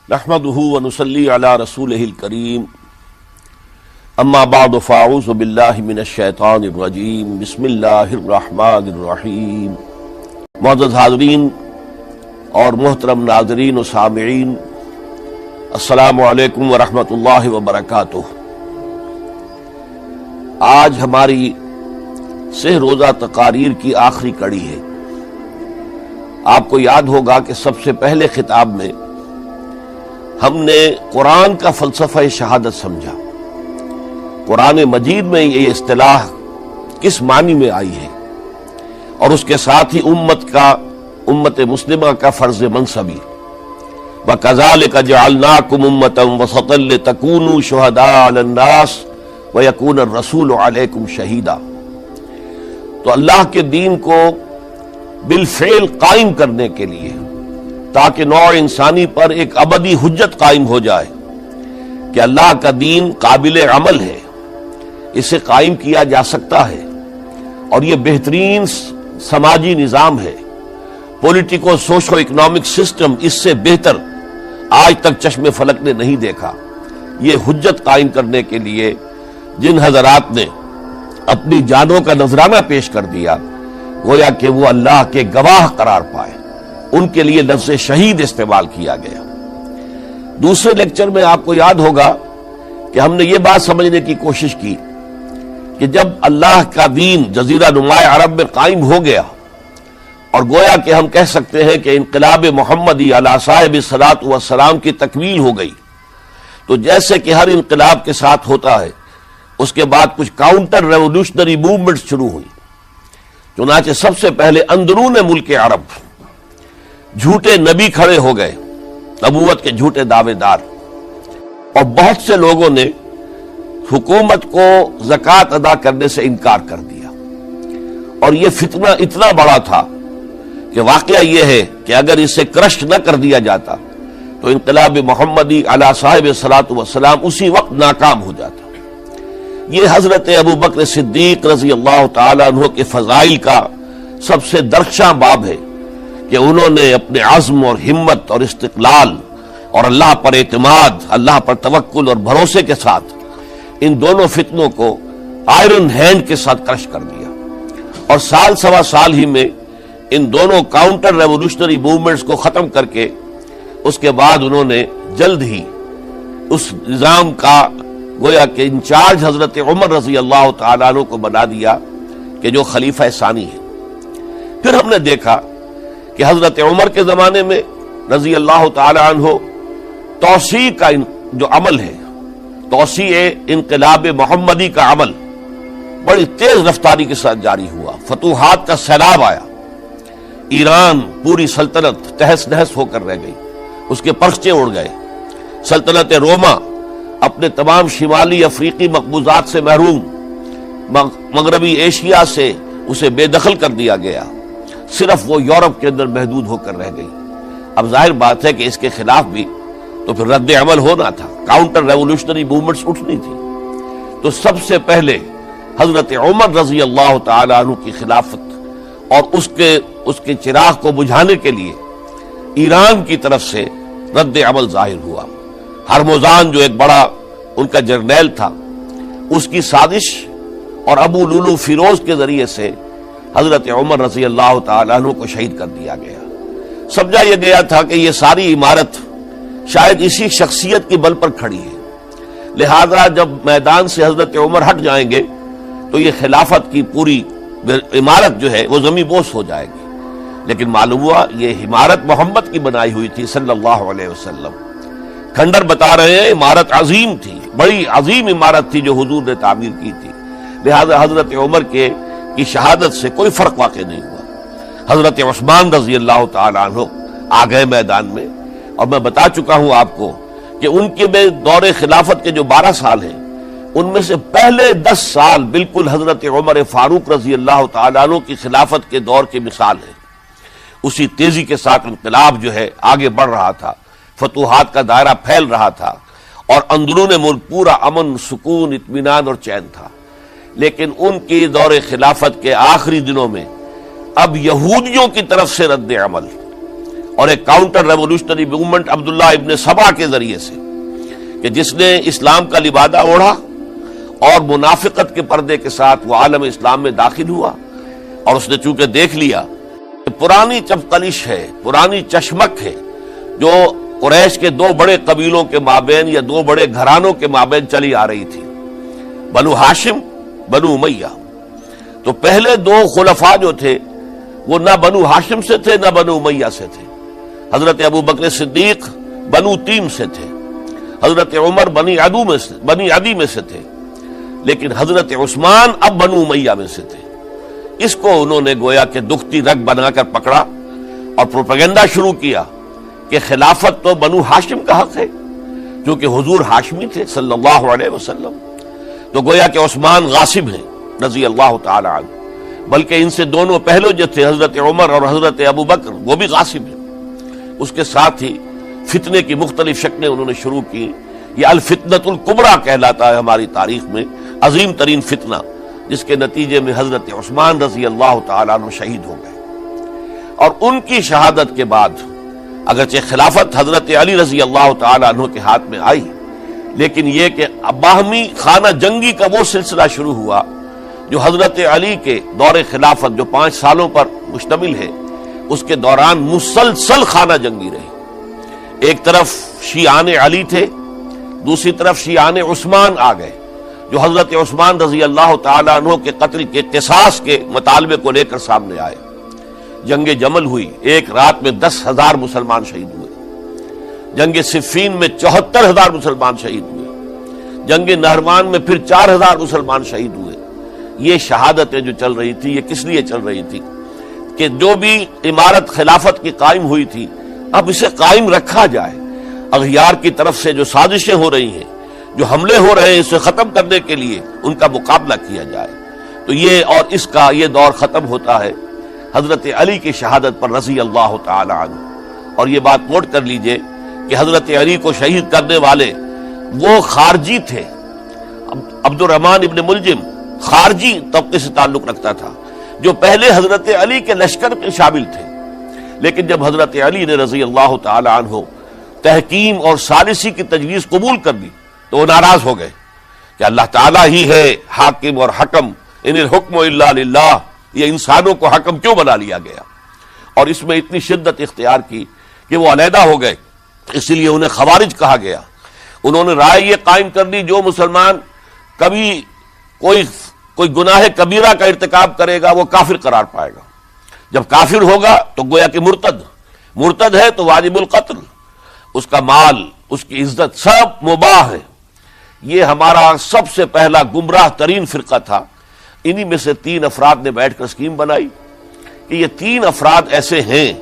نحمده ونصلي على رسوله الكريم اما بعد فاعوذ باللہ من الشیطان الرجیم بسم اللہ الرحمن الرحیم۔ معزز حاضرین اور محترم ناظرین و سامعین، السلام علیکم ورحمۃ اللہ وبرکاتہ۔ آج ہماری 6 روزہ تقاریر کی آخری کڑی ہے۔ آپ کو یاد ہوگا کہ سب سے پہلے خطاب میں ہم نے قرآن کا فلسفہ شہادت سمجھا، قرآن مجید میں یہ اصطلاح کس معنی میں آئی ہے، اور اس کے ساتھ ہی امت مسلمہ کا فرض منصبی، وَكَذَلِكَ جَعَلْنَاكُمْ أُمَّةً وَسَطًا لِتَكُونُوا شُهَدَاءَ عَلَى النَّاسِ وَيَكُونَ الرَّسُولُ عَلَيْكُمْ شَهِيدًا۔ تو اللہ کے دین کو بالفعل قائم کرنے کے لیے، تاکہ نوع انسانی پر ایک ابدی حجت قائم ہو جائے کہ اللہ کا دین قابل عمل ہے، اسے قائم کیا جا سکتا ہے، اور یہ بہترین سماجی نظام ہے، پولیٹیکو سوشو اکنامک سسٹم اس سے بہتر آج تک چشم فلک نے نہیں دیکھا۔ یہ حجت قائم کرنے کے لیے جن حضرات نے اپنی جانوں کا نذرانہ پیش کر دیا، گویا کہ وہ اللہ کے گواہ قرار پائے، ان کے لیے لفظ شہید استعمال کیا گیا۔ دوسرے لیکچر میں آپ کو یاد ہوگا کہ ہم نے یہ بات سمجھنے کی کوشش کی کہ جب اللہ کا دین جزیرہ نما عرب میں قائم ہو گیا، اور گویا کہ ہم کہہ سکتے ہیں کہ انقلاب محمدی علی صاحب الصلاۃ والسلام کی تکمیل ہو گئی، تو جیسے کہ ہر انقلاب کے ساتھ ہوتا ہے، اس کے بعد کچھ کاؤنٹر ریولوشنری موومنٹس شروع ہوئی۔ چنانچہ سب سے پہلے اندرون ملک عرب جھوٹے نبی کھڑے ہو گئے، نبوت کے جھوٹے دعوے دار، اور بہت سے لوگوں نے حکومت کو زکوٰۃ ادا کرنے سے انکار کر دیا، اور یہ فتنہ اتنا بڑا تھا کہ واقعہ یہ ہے کہ اگر اسے کرش نہ کر دیا جاتا تو انقلاب محمدی علی صاحب الصلاۃ والسلام اسی وقت ناکام ہو جاتا۔ یہ حضرت ابو بکر صدیق رضی اللہ تعالیٰ عنہ کے فضائل کا سب سے درخشاں باب ہے کہ انہوں نے اپنے عزم اور ہمت اور استقلال اور اللہ پر اعتماد، اللہ پر توکل اور بھروسے کے ساتھ ان دونوں فتنوں کو آئرن ہینڈ کے ساتھ کرش کر دیا، اور سال سوا سال ہی میں ان دونوں کاؤنٹر ریولوشنری موومنٹس کو ختم کر کے اس کے بعد انہوں نے جلد ہی اس نظام کا گویا کہ انچارج حضرت عمر رضی اللہ تعالیٰ عنہ کو بنا دیا کہ جو خلیفہ ثانی ہے۔ پھر ہم نے دیکھا کہ حضرت عمر کے زمانے میں رضی اللہ تعالیٰ عنہ توسیع کا جو عمل ہے، توسیع انقلاب محمدی کا عمل بڑی تیز رفتاری کے ساتھ جاری ہوا، فتوحات کا سیلاب آیا، ایران پوری سلطنت تہس نہس ہو کر رہ گئی، اس کے پرچے اڑ گئے، سلطنت روما اپنے تمام شمالی افریقی مقبوضات سے محروم، مغربی ایشیا سے اسے بے دخل کر دیا گیا، صرف وہ یورپ کے اندر محدود ہو کر رہ گئی۔ اب ظاہر بات ہے کہ اس کے خلاف بھی تو پھر رد عمل ہونا تھا، کاؤنٹر ریولوشنری موومنٹس اٹھنی تھی۔ تو سب سے پہلے حضرت عمر رضی اللہ تعالیٰ عنہ کی خلافت اور اس کے چراغ کو بجھانے کے لیے ایران کی طرف سے رد عمل ظاہر ہوا۔ ہرموزان جو ایک بڑا ان کا جرنیل تھا، اس کی سازش اور ابو لولو فیروز کے ذریعے سے حضرت عمر رضی اللہ تعالیٰ عنہ کو شہید کر دیا گیا۔ سمجھا یہ گیا تھا کہ یہ ساری عمارت شاید اسی شخصیت کی بل پر کھڑی ہے، لہذا جب میدان سے حضرت عمر ہٹ جائیں گے تو یہ خلافت کی پوری عمارت جو ہے وہ زمیں بوس ہو جائے گی۔ لیکن معلوم ہوا یہ عمارت محمد کی بنائی ہوئی تھی صلی اللہ علیہ وسلم۔ کھنڈر بتا رہے ہیں عمارت عظیم تھی، بڑی عظیم عمارت تھی جو حضور نے تعمیر کی تھی، لہذا حضرت عمر کی شہادت سے کوئی فرق واقع نہیں ہوا۔ حضرت عثمان رضی اللہ تعالیٰ عنہ آ گئے میدان میں، اور میں بتا چکا ہوں آپ کو کہ ان کے دور خلافت کے جو 12 سال ہیں، ان میں سے پہلے 10 سال بالکل حضرت عمر فاروق رضی اللہ تعالیٰ عنہ کی خلافت کے دور کی مثال ہے۔ اسی تیزی کے ساتھ انقلاب جو ہے آگے بڑھ رہا تھا، فتوحات کا دائرہ پھیل رہا تھا، اور اندرون ملک پورا امن، سکون، اطمینان اور چین تھا۔ لیکن ان کی دور خلافت کے آخری دنوں میں اب یہودیوں کی طرف سے رد عمل اور ایک کاؤنٹر ریولوشنری موومنٹ عبداللہ ابن سبا کے ذریعے سے کہ جس نے اسلام کا لبادہ اوڑھا اور منافقت کے پردے کے ساتھ وہ عالم اسلام میں داخل ہوا، اور اس نے چونکہ دیکھ لیا کہ پرانی چپقلش ہے، پرانی چشمک ہے جو قریش کے دو بڑے قبیلوں کے مابین یا دو بڑے گھرانوں کے مابین چلی آ رہی تھی، بنو ہاشم بنو امیہ۔ تو پہلے دو خلفاء جو تھے وہ نہ بنو ہاشم سے تھے نہ بنو امیہ سے تھے۔ حضرت ابو بکر صدیق بنو تیم سے تھے، حضرت عمر بنی عدی میں سے تھے، لیکن حضرت عثمان اب بنو امیہ میں سے تھے۔ اس کو انہوں نے گویا کہ دکھتی رگ بنا کر پکڑا اور پروپیگنڈا شروع کیا کہ خلافت تو بنو ہاشم کا حق ہے، کیونکہ حضور ہاشمی تھے صلی اللہ علیہ وسلم، تو گویا کہ عثمان غاصب ہیں رضی اللہ تعالی عنہ، بلکہ ان سے دونوں پہلو جو تھے حضرت عمر اور حضرت ابو بکر وہ بھی غاصب ہیں۔ اس کے ساتھ ہی فتنے کی مختلف شکلیں انہوں نے شروع کی۔ یہ الفتنۃ الکبریٰ کہلاتا ہے ہماری تاریخ میں، عظیم ترین فتنہ، جس کے نتیجے میں حضرت عثمان رضی اللہ تعالیٰ عنہ شہید ہو گئے۔ اور ان کی شہادت کے بعد اگرچہ خلافت حضرت علی رضی اللہ تعالیٰ عنہ کے ہاتھ میں آئی، لیکن یہ کہ باہمی خانہ جنگی کا وہ سلسلہ شروع ہوا جو حضرت علی کے دور خلافت جو 5 سالوں پر مشتمل ہے، اس کے دوران مسلسل خانہ جنگی رہی۔ ایک طرف شیعان علی تھے، دوسری طرف شیعان عثمان آ گئے جو حضرت عثمان رضی اللہ تعالیٰ عنہ کے قتل کے قصاص کے مطالبے کو لے کر سامنے آئے۔ جنگ جمل ہوئی، ایک رات میں 10,000 مسلمان شہید ہوئے۔ جنگ صفین میں 74,000 مسلمان شہید ہوئے۔ جنگ نہروان میں پھر 4,000 مسلمان شہید ہوئے۔ یہ شہادتیں جو چل رہی تھی، یہ کس لیے چل رہی تھی کہ جو بھی عمارت خلافت کی قائم ہوئی تھی اب اسے قائم رکھا جائے، اغیار کی طرف سے جو سازشیں ہو رہی ہیں، جو حملے ہو رہے ہیں، اسے ختم کرنے کے لیے ان کا مقابلہ کیا جائے۔ تو یہ اور اس کا یہ دور ختم ہوتا ہے حضرت علی کی شہادت پر رضی اللہ تعالی عنہ۔ اور یہ بات نوٹ کر لیجئے کہ حضرت علی کو شہید کرنے والے وہ خارجی تھے۔ عبد الرحمن ابن ملجم خارجی طبقے سے تعلق رکھتا تھا جو پہلے حضرت علی کے لشکر میں شامل تھے، لیکن جب حضرت علی نے رضی اللہ تعالی عنہ تحکیم اور ثالثی کی تجویز قبول کر دی تو وہ ناراض ہو گئے کہ اللہ تعالیٰ ہی ہے حاکم اور حکم، ان الحکم الا للہ، یہ انسانوں کو حکم کیوں بنا لیا گیا؟ اور اس میں اتنی شدت اختیار کی کہ وہ علیحدہ ہو گئے، اسی لیے انہیں خوارج کہا گیا۔ انہوں نے رائے یہ قائم کر دی جو مسلمان کبھی کوئی گناہ کبیرہ کا ارتکاب کرے گا وہ کافر قرار پائے گا، جب کافر ہوگا تو گویا کہ مرتد ہے تو واجب القتل، اس کا مال، اس کی عزت سب مباح ہے۔ یہ ہمارا سب سے پہلا گمراہ ترین فرقہ تھا۔ انہی میں سے 3 افراد نے بیٹھ کر اسکیم بنائی کہ یہ 3 افراد ایسے ہیں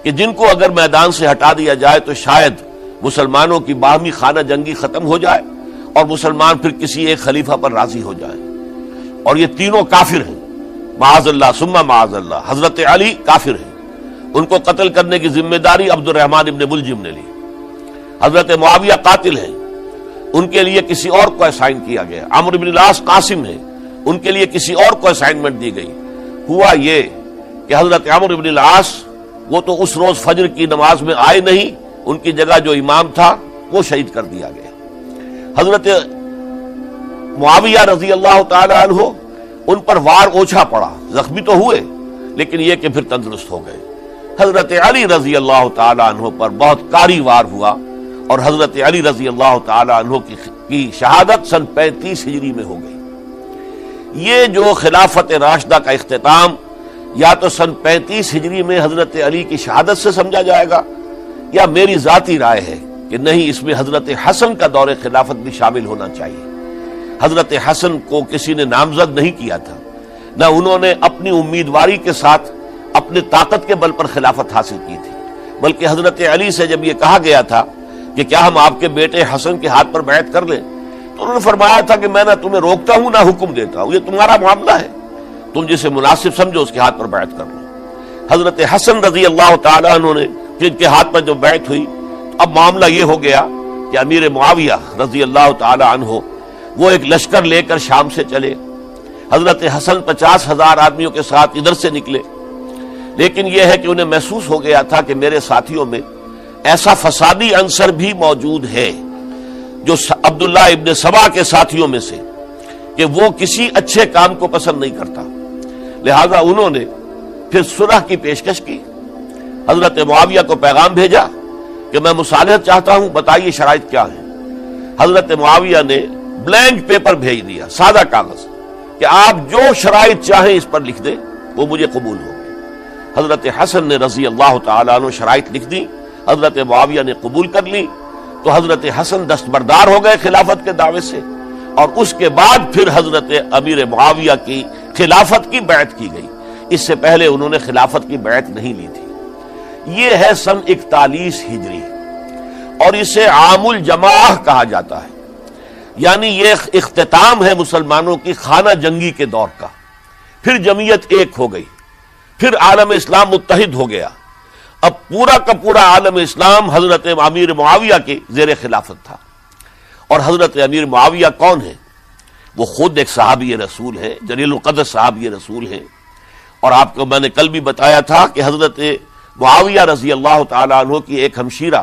کہ جن کو اگر میدان سے ہٹا دیا جائے تو شاید مسلمانوں کی باہمی خانہ جنگی ختم ہو جائے اور مسلمان پھر کسی ایک خلیفہ پر راضی ہو جائیں، اور یہ تینوں کافر ہیں، معاذ اللہ ثم معاذ اللہ۔ حضرت علی کافر ہیں، ان کو قتل کرنے کی ذمہ داری عبد الرحمن ابن ملجم نے لی۔ حضرت معاویہ قاتل ہیں، ان کے لیے کسی اور کو اسائن کیا گیا۔ عمرو بن العاص قاسم ہیں، ان کے لیے کسی اور کو اسائنمنٹ دی گئی۔ ہوا یہ کہ حضرت عمرو بن العاص وہ تو اس روز فجر کی نماز میں آئے نہیں، ان کی جگہ جو امام تھا وہ شہید کر دیا گیا۔ حضرت معاویہ رضی اللہ تعالی عنہ ان پر وار اوچھا پڑا، زخمی تو ہوئے لیکن یہ کہ پھر تندرست ہو گئے۔ حضرت علی رضی اللہ تعالی عنہ پر بہت کاری وار ہوا اور حضرت علی رضی اللہ تعالی عنہ کی شہادت سن 35 ہجری میں ہو گئی۔ یہ جو خلافت راشدہ کا اختتام یا تو سن 35 ہجری میں حضرت علی کی شہادت سے سمجھا جائے گا، یا میری ذاتی رائے ہے کہ نہیں، اس میں حضرت حسن کا دور خلافت بھی شامل ہونا چاہیے۔ حضرت حسن کو کسی نے نامزد نہیں کیا تھا، نہ انہوں نے اپنی امیدواری کے ساتھ اپنے طاقت کے بل پر خلافت حاصل کی تھی، بلکہ حضرت علی سے جب یہ کہا گیا تھا کہ کیا ہم آپ کے بیٹے حسن کے ہاتھ پر بیعت کر لیں، تو انہوں نے فرمایا تھا کہ میں نہ تمہیں روکتا ہوں نہ حکم دیتا ہوں، یہ تمہارا معاملہ ہے، تم جسے مناسب سمجھو اس کے ہاتھ پر بیعت کر لو۔ حضرت حسن رضی اللہ تعالیٰ عنہ نے جن کے ہاتھ پر جو بیعت ہوئی، اب معاملہ یہ ہو گیا کہ امیر معاویہ رضی اللہ تعالیٰ عنہ وہ ایک لشکر لے کر شام سے چلے۔ حضرت حسن 50,000 آدمیوں کے ساتھ ادھر سے نکلے، لیکن یہ ہے کہ انہیں محسوس ہو گیا تھا کہ میرے ساتھیوں میں ایسا فسادی عنصر بھی موجود ہے جو عبداللہ ابن سبا کے ساتھیوں میں سے، کہ وہ کسی اچھے کام کو پسند نہیں کرتا، لہذا انہوں نے پھر صلح کی پیشکش کی۔ حضرت معاویہ کو پیغام بھیجا کہ میں مصالحت چاہتا ہوں، بتائیے شرائط کیا ہیں۔ حضرت معاویہ نے بلینک پیپر بھیج دیا، سادہ کاغذ، کہ آپ جو شرائط چاہیں اس پر لکھ دیں، وہ مجھے قبول ہو گئی۔ حضرت حسن نے رضی اللہ تعالیٰ عنہ شرائط لکھ دی، حضرت معاویہ نے قبول کر لی، تو حضرت حسن دستبردار ہو گئے خلافت کے دعوے سے، اور اس کے بعد پھر حضرت امیر معاویہ کی خلافت کی بیعت کی گئی۔ اس سے پہلے انہوں نے خلافت کی بیعت نہیں لی تھی۔ یہ ہے سن 41 ہجری، اور اسے عام الجماع کہا جاتا ہے، یعنی یہ اختتام ہے مسلمانوں کی خانہ جنگی کے دور کا۔ پھر جمعیت ایک ہو گئی، پھر عالم اسلام متحد ہو گیا۔ اب پورا کا پورا عالم اسلام حضرت امیر معاویہ کے زیر خلافت تھا۔ اور حضرت امیر معاویہ کون ہے؟ وہ خود ایک صحابی رسول ہے، جلیل القدر صحابی رسول ہیں۔ اور آپ کو میں نے کل بھی بتایا تھا کہ حضرت معاویہ رضی اللہ تعالیٰ عنہ کی ایک ہمشیرہ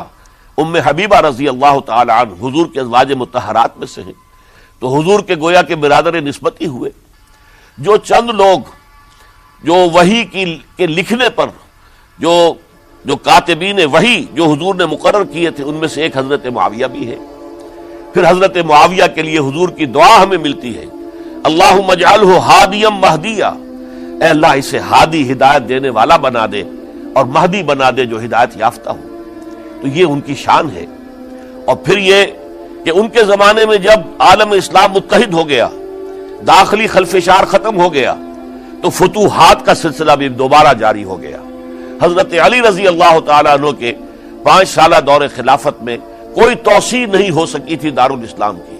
ام حبیبہ رضی اللہ تعالیٰ عنہ حضور کے ازواج مطہرات میں سے ہیں، تو حضور کے گویا کے برادر نسبتی ہوئے۔ جو چند لوگ جو وحی کے لکھنے پر جو کاتبین وحی جو حضور نے مقرر کیے تھے، ان میں سے ایک حضرت معاویہ بھی ہے۔ پھر حضرت معاویہ کے لیے حضور کی دعا ہمیں ملتی ہے، اللہم اجعلہ ہادیا مہدیا، اے اللہ اسے ہادی ہدایت دینے والا بنا دے اور مہدی بنا دے جو ہدایت یافتہ ہو۔ تو یہ ان کی شان ہے۔ اور پھر یہ کہ ان کے زمانے میں جب عالم اسلام متحد ہو گیا، داخلی خلفشار ختم ہو گیا، تو فتوحات کا سلسلہ بھی دوبارہ جاری ہو گیا۔ حضرت علی رضی اللہ تعالیٰ عنہ کے 5 سالہ دور خلافت میں کوئی توسیع نہیں ہو سکی تھی دارالاسلام کی،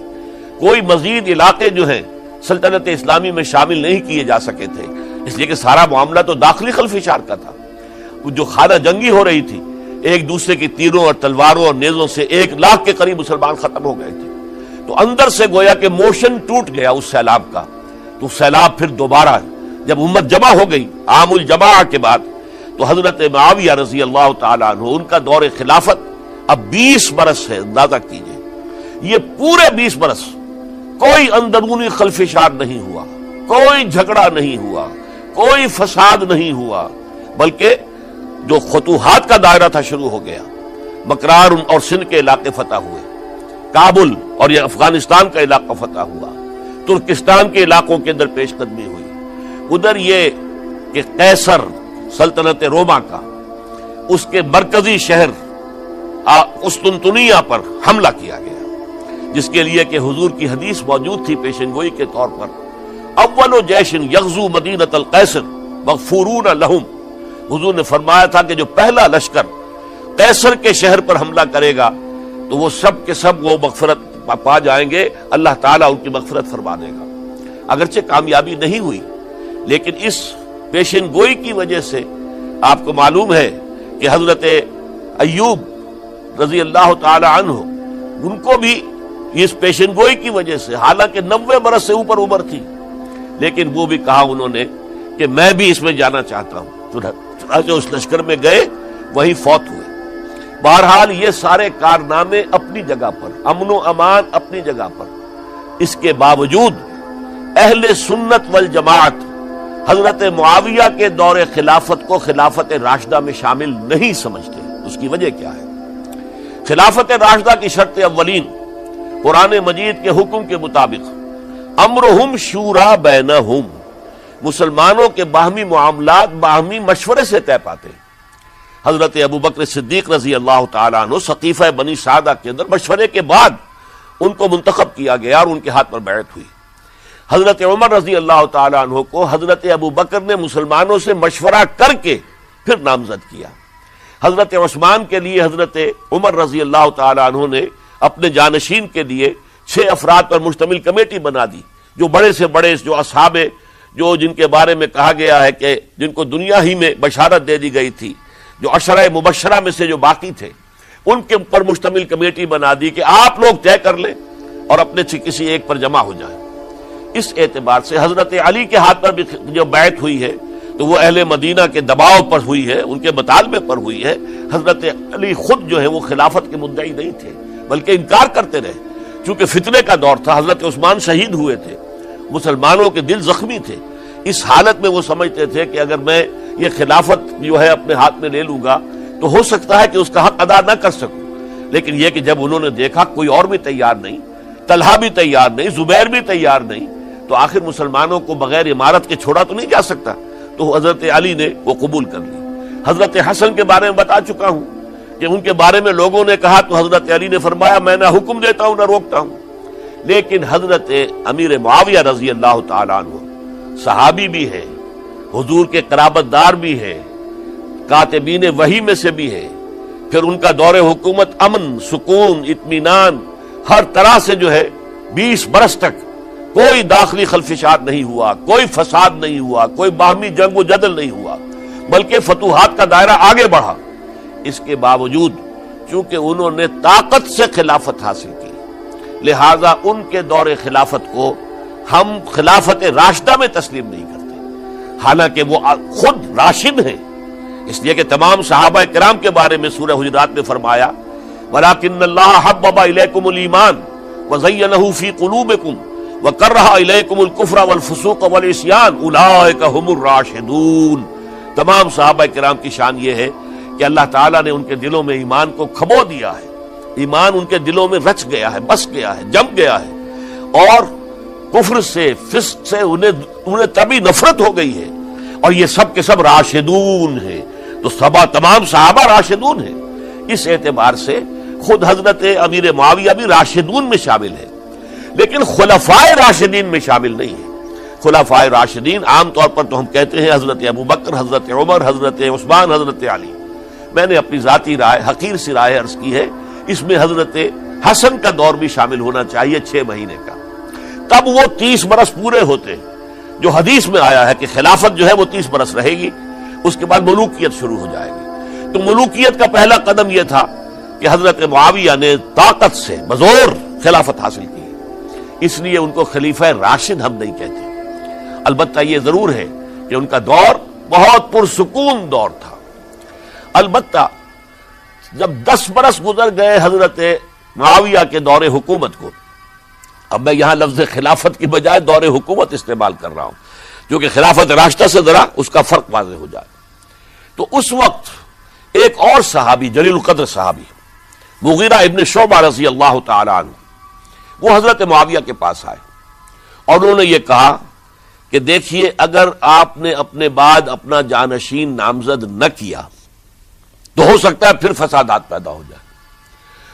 کوئی مزید علاقے جو ہیں سلطنت اسلامی میں شامل نہیں کیے جا سکے تھے، اس لیے کہ سارا معاملہ تو داخلی خلفشار کا تھا۔ جو خانہ جنگی ہو رہی تھی، ایک دوسرے کی تیروں اور تلواروں اور نیزوں سے 1 لاکھ کے قریب مسلمان ختم ہو گئے تھے، تو اندر سے گویا کہ موشن ٹوٹ گیا اس سیلاب کا۔ تو سیلاب پھر دوبارہ جب امت جمع ہو گئی عام الجماع کے بعد، تو حضرت معاویہ رضی اللہ تعالیٰ عنہ ان کا دور خلافت اب 20 برس ہے۔ اندازہ کیجئے، یہ پورے 20 برس کوئی اندرونی خلفشار نہیں ہوا، کوئی جھگڑا نہیں ہوا، کوئی فساد نہیں ہوا، بلکہ جو فتوحات کا دائرہ تھا شروع ہو گیا۔ مکران اور سندھ کے علاقے فتح ہوئے، کابل اور یہ افغانستان کا علاقہ فتح ہوا، ترکستان کے علاقوں کے اندر پیش قدمی ہوئی۔ ادھر یہ کہ قیصر سلطنت روما کا اس کے مرکزی شہر قسطنطنیہ پر حملہ کیا گیا، جس کے لیے کہ حضور کی حدیث موجود تھی پیشن گوئی کے طور پر، اول جیش یغزو مدینۃ القیصر مغفورون لہم۔ حضور نے فرمایا تھا کہ جو پہلا لشکر قیصر کے شہر پر حملہ کرے گا تو وہ سب کے سب وہ مغفرت پا جائیں گے، اللہ تعالیٰ ان کی مغفرت فرما دے گا۔ اگرچہ کامیابی نہیں ہوئی، لیکن اس پیشن گوئی کی وجہ سے آپ کو معلوم ہے کہ حضرت ایوب رضی اللہ تعالی عنہ ان کو بھی اس پیشن گوئی کی وجہ سے، حالانکہ 90 برس سے اوپر عمر تھی، لیکن وہ بھی کہا انہوں نے کہ میں بھی اس میں جانا چاہتا ہوں، چنانچہ اس لشکر میں گئے، وہیں فوت ہوئے۔ بہرحال یہ سارے کارنامے اپنی جگہ پر، امن و امان اپنی جگہ پر، اس کے باوجود اہل سنت والجماعت حضرت معاویہ کے دور خلافت کو خلافت راشدہ میں شامل نہیں سمجھتے۔ اس کی وجہ کیا ہے؟ خلافت راشدہ کی شرط اولین قرآن مجید کے حکم کے مطابق امرہم شورا بینہم، مسلمانوں کے باہمی معاملات باہمی مشورے سے طے پاتے ہیں۔ حضرت ابوبکر صدیق رضی اللہ تعالیٰ عنہ سقیفہ بنی سعدہ کے اندر مشورے کے بعد ان کو منتخب کیا گیا اور ان کے ہاتھ پر بیعت ہوئی۔ حضرت عمر رضی اللہ تعالیٰ عنہ کو حضرت ابوبکر نے مسلمانوں سے مشورہ کر کے پھر نامزد کیا۔ حضرت عثمان کے لیے حضرت عمر رضی اللہ تعالیٰ عنہ نے اپنے جانشین کے لیے 6 افراد پر مشتمل کمیٹی بنا دی، جو بڑے سے بڑے جو اصحاب جو جن کے بارے میں کہا گیا ہے کہ جن کو دنیا ہی میں بشارت دے دی گئی تھی، جو عشرہ مبشرہ میں سے جو باقی تھے، ان کے اوپر مشتمل کمیٹی بنا دی کہ آپ لوگ طے کر لیں اور اپنے سے کسی ایک پر جمع ہو جائیں۔ اس اعتبار سے حضرت علی کے ہاتھ پر بھی جو بیعت ہوئی ہے تو وہ اہل مدینہ کے دباؤ پر ہوئی ہے، ان کے مطالبے پر ہوئی ہے۔ حضرت علی خود جو ہے وہ خلافت کے مدعی نہیں تھے بلکہ انکار کرتے رہے، چونکہ فتنے کا دور تھا۔ حضرت عثمان شہید ہوئے تھے، مسلمانوں کے دل زخمی تھے۔ اس حالت میں وہ سمجھتے تھے کہ اگر میں یہ خلافت جو ہے اپنے ہاتھ میں لے لوں گا تو ہو سکتا ہے کہ اس کا حق ادا نہ کر سکوں، لیکن یہ کہ جب انہوں نے دیکھا کوئی اور بھی تیار نہیں، طلحہ بھی تیار نہیں، زبیر بھی تیار نہیں، تو آخر مسلمانوں کو بغیر امارت کے چھوڑا تو نہیں جا سکتا، تو حضرت علی نے وہ قبول کر لی۔ حضرت حسن کے بارے میں بتا چکا ہوں کہ ان کے بارے میں لوگوں نے کہا تو حضرت علی نے فرمایا میں نہ حکم دیتا ہوں نہ روکتا ہوں۔ لیکن حضرت امیر معاویہ رضی اللہ تعالیٰ عنہ صحابی بھی ہے، حضور کے قرابت دار بھی ہے، کاتبین وحی میں سے بھی ہے، پھر ان کا دور حکومت امن، سکون، اطمینان ہر طرح سے جو ہے 20 برس تک کوئی داخلی خلفشات نہیں ہوا، کوئی فساد نہیں ہوا، کوئی باہمی جنگ و جدل نہیں ہوا، بلکہ فتوحات کا دائرہ آگے بڑھا۔ اس کے باوجود چونکہ انہوں نے طاقت سے خلافت حاصل کی، لہذا ان کے دور خلافت کو ہم خلافت راشدہ میں تسلیم نہیں کرتے، حالانکہ وہ خود راشد ہیں، اس لیے کہ تمام صحابہ کرام کے بارے میں سورہ حجرات میں فرمایا وَلَٰكِنَّ اللَّهَ حَبَّبَ إِلَيْكُمُ الْإِيمَانَ وَزَيَّنَهُ فِي قُلُوبِكُمْ وَكَرَّهَ إِلَيْكُمُ الْكُفْرَ وَالْفُسُوقَ وَالْعِصْيَانَ أُولَٰئِكَ هُمُ الرَّاشِدُونَ۔ تمام صحابہ کرام کی شان یہ ہے کہ اللہ تعالیٰ نے ان کے دلوں میں ایمان کو کھبو دیا ہے، ایمان ان کے دلوں میں رچ گیا ہے، بس گیا ہے، جم گیا ہے، اور کفر سے، فسق سے انہیں تبھی نفرت ہو گئی ہے، اور یہ سب کے سب راشدون ہیں۔ تو تمام صحابہ راشدون ہیں، اس اعتبار سے خود حضرت امیر معاویہ بھی راشدون میں شامل ہے، لیکن خلفائے راشدین میں شامل نہیں ہے۔ خلفائے راشدین عام طور پر تو ہم کہتے ہیں حضرت ابوبکر، حضرت عمر، حضرت عثمان، حضرت علی۔ میں نے اپنی ذاتی رائے، حقیر سی رائے عرض کی ہے، اس میں حضرت حسن کا دور بھی شامل ہونا چاہیے 6 مہینے کا، تب وہ 30 برس پورے ہوتے ہیں، جو حدیث میں آیا ہے کہ خلافت جو ہے وہ 30 برس رہے گی، اس کے بعد ملوکیت شروع ہو جائے گی۔ تو ملوکیت کا پہلا قدم یہ تھا کہ حضرت معاویہ نے طاقت سے بزور خلافت حاصل کی، اس لیے ان کو خلیفہ راشد ہم نہیں کہتے۔ البتہ یہ ضرور ہے کہ ان کا دور بہت پرسکون دور تھا۔ البتہ جب 10 برس گزر گئے حضرت معاویہ کے دور حکومت کو، اب میں یہاں لفظ خلافت کی بجائے دور حکومت استعمال کر رہا ہوں، کیونکہ خلافت راشدہ سے ذرا اس کا فرق واضح ہو جائے، تو اس وقت ایک اور صحابی، جلیل القدر صحابی مغیرہ ابن شعبہ رضی اللہ تعالیٰ عنہ، وہ حضرت معاویہ کے پاس آئے اور انہوں نے یہ کہا کہ دیکھیے اگر آپ نے اپنے بعد اپنا جانشین نامزد نہ کیا تو ہو سکتا ہے پھر فسادات پیدا ہو جائے،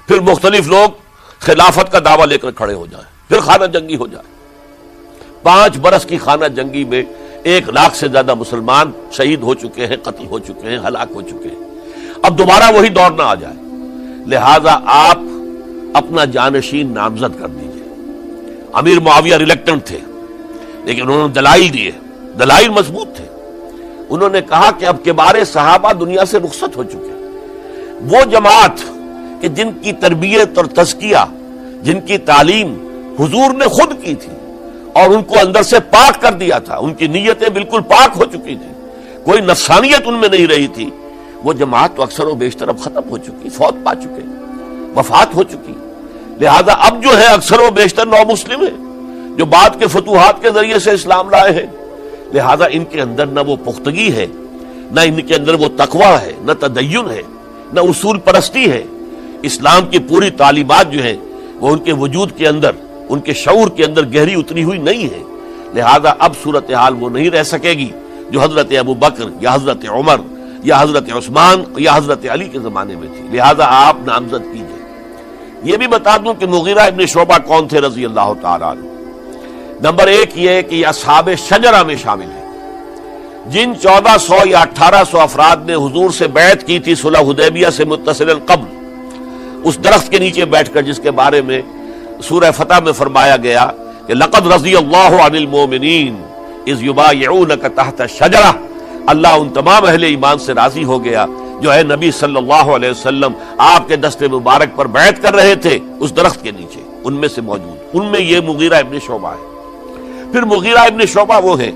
پھر مختلف لوگ خلافت کا دعویٰ لے کر کھڑے ہو جائیں، پھر خانہ جنگی ہو جائے۔ 5 برس کی خانہ جنگی میں 1 لاکھ سے زیادہ مسلمان شہید ہو چکے ہیں، قتل ہو چکے ہیں، ہلاک ہو چکے ہیں، اب دوبارہ وہی دور نہ آ جائے، لہذا آپ اپنا جانشین نامزد کر دیجئے۔ امیر معاویہ ریلیکٹنٹ تھے، لیکن انہوں نے دلائل دیے، دلائل مضبوط تھے۔ انہوں نے کہا کہ اب کبار صحابہ دنیا سے رخصت ہو چکے، وہ جماعت کہ جن کی تربیت اور تزکیہ، جن کی تعلیم حضور نے خود کی تھی اور ان کو اندر سے پاک کر دیا تھا، ان کی نیتیں بالکل پاک ہو چکی تھی، کوئی نفسانیت ان میں نہیں رہی تھی، وہ جماعت تو اکثر و بیشتر اب ختم ہو چکی، فوت پا چکے، وفات ہو چکی، لہذا اب جو ہے اکثر و بیشتر نو مسلم ہیں جو بعد کے فتوحات کے ذریعے سے اسلام لائے ہیں، لہذا ان کے اندر نہ وہ پختگی ہے، نہ ان کے اندر وہ تقویٰ ہے، نہ تدین ہے، نہ اصول پرستی ہے، اسلام کی پوری تعلیمات جو ہیں وہ ان کے وجود کے اندر، ان کے شعور کے اندر گہری اتری ہوئی نہیں ہے، لہذا اب صورتحال وہ نہیں رہ سکے گی جو حضرت ابوبکر یا حضرت عمر یا حضرت عثمان یا حضرت علی کے زمانے میں تھی، لہذا آپ نامزد کیجئے۔ یہ بھی بتا دوں کہ مغیرہ ابن شعبہ کون تھے رضی اللہ تعالیٰ عنہ۔ نمبر 1 یہ کہ یہ اصحاب شجرہ میں شامل ہیں، جن 1400 یا 1800 افراد نے حضور سے بیعت کی تھی صلح حدیبیہ سے متصل قبل، اس درخت کے نیچے بیٹھ کر جس کے بارے میں سورہ فتح میں فرمایا گیا کہ لقد رضی اللہ عن المؤمنین اذ یبایعونک تحت الشجرہ، اللہ ان تمام اہل ایمان سے راضی ہو گیا جو ہے نبی صلی اللہ علیہ وسلم آپ کے دست مبارک پر بیعت کر رہے تھے اس درخت کے نیچے، ان میں سے موجود، ان میں یہ مغیرہ ابن شعبہ ہے۔ پھر مغیرہ ابن شعبہ وہ ہیں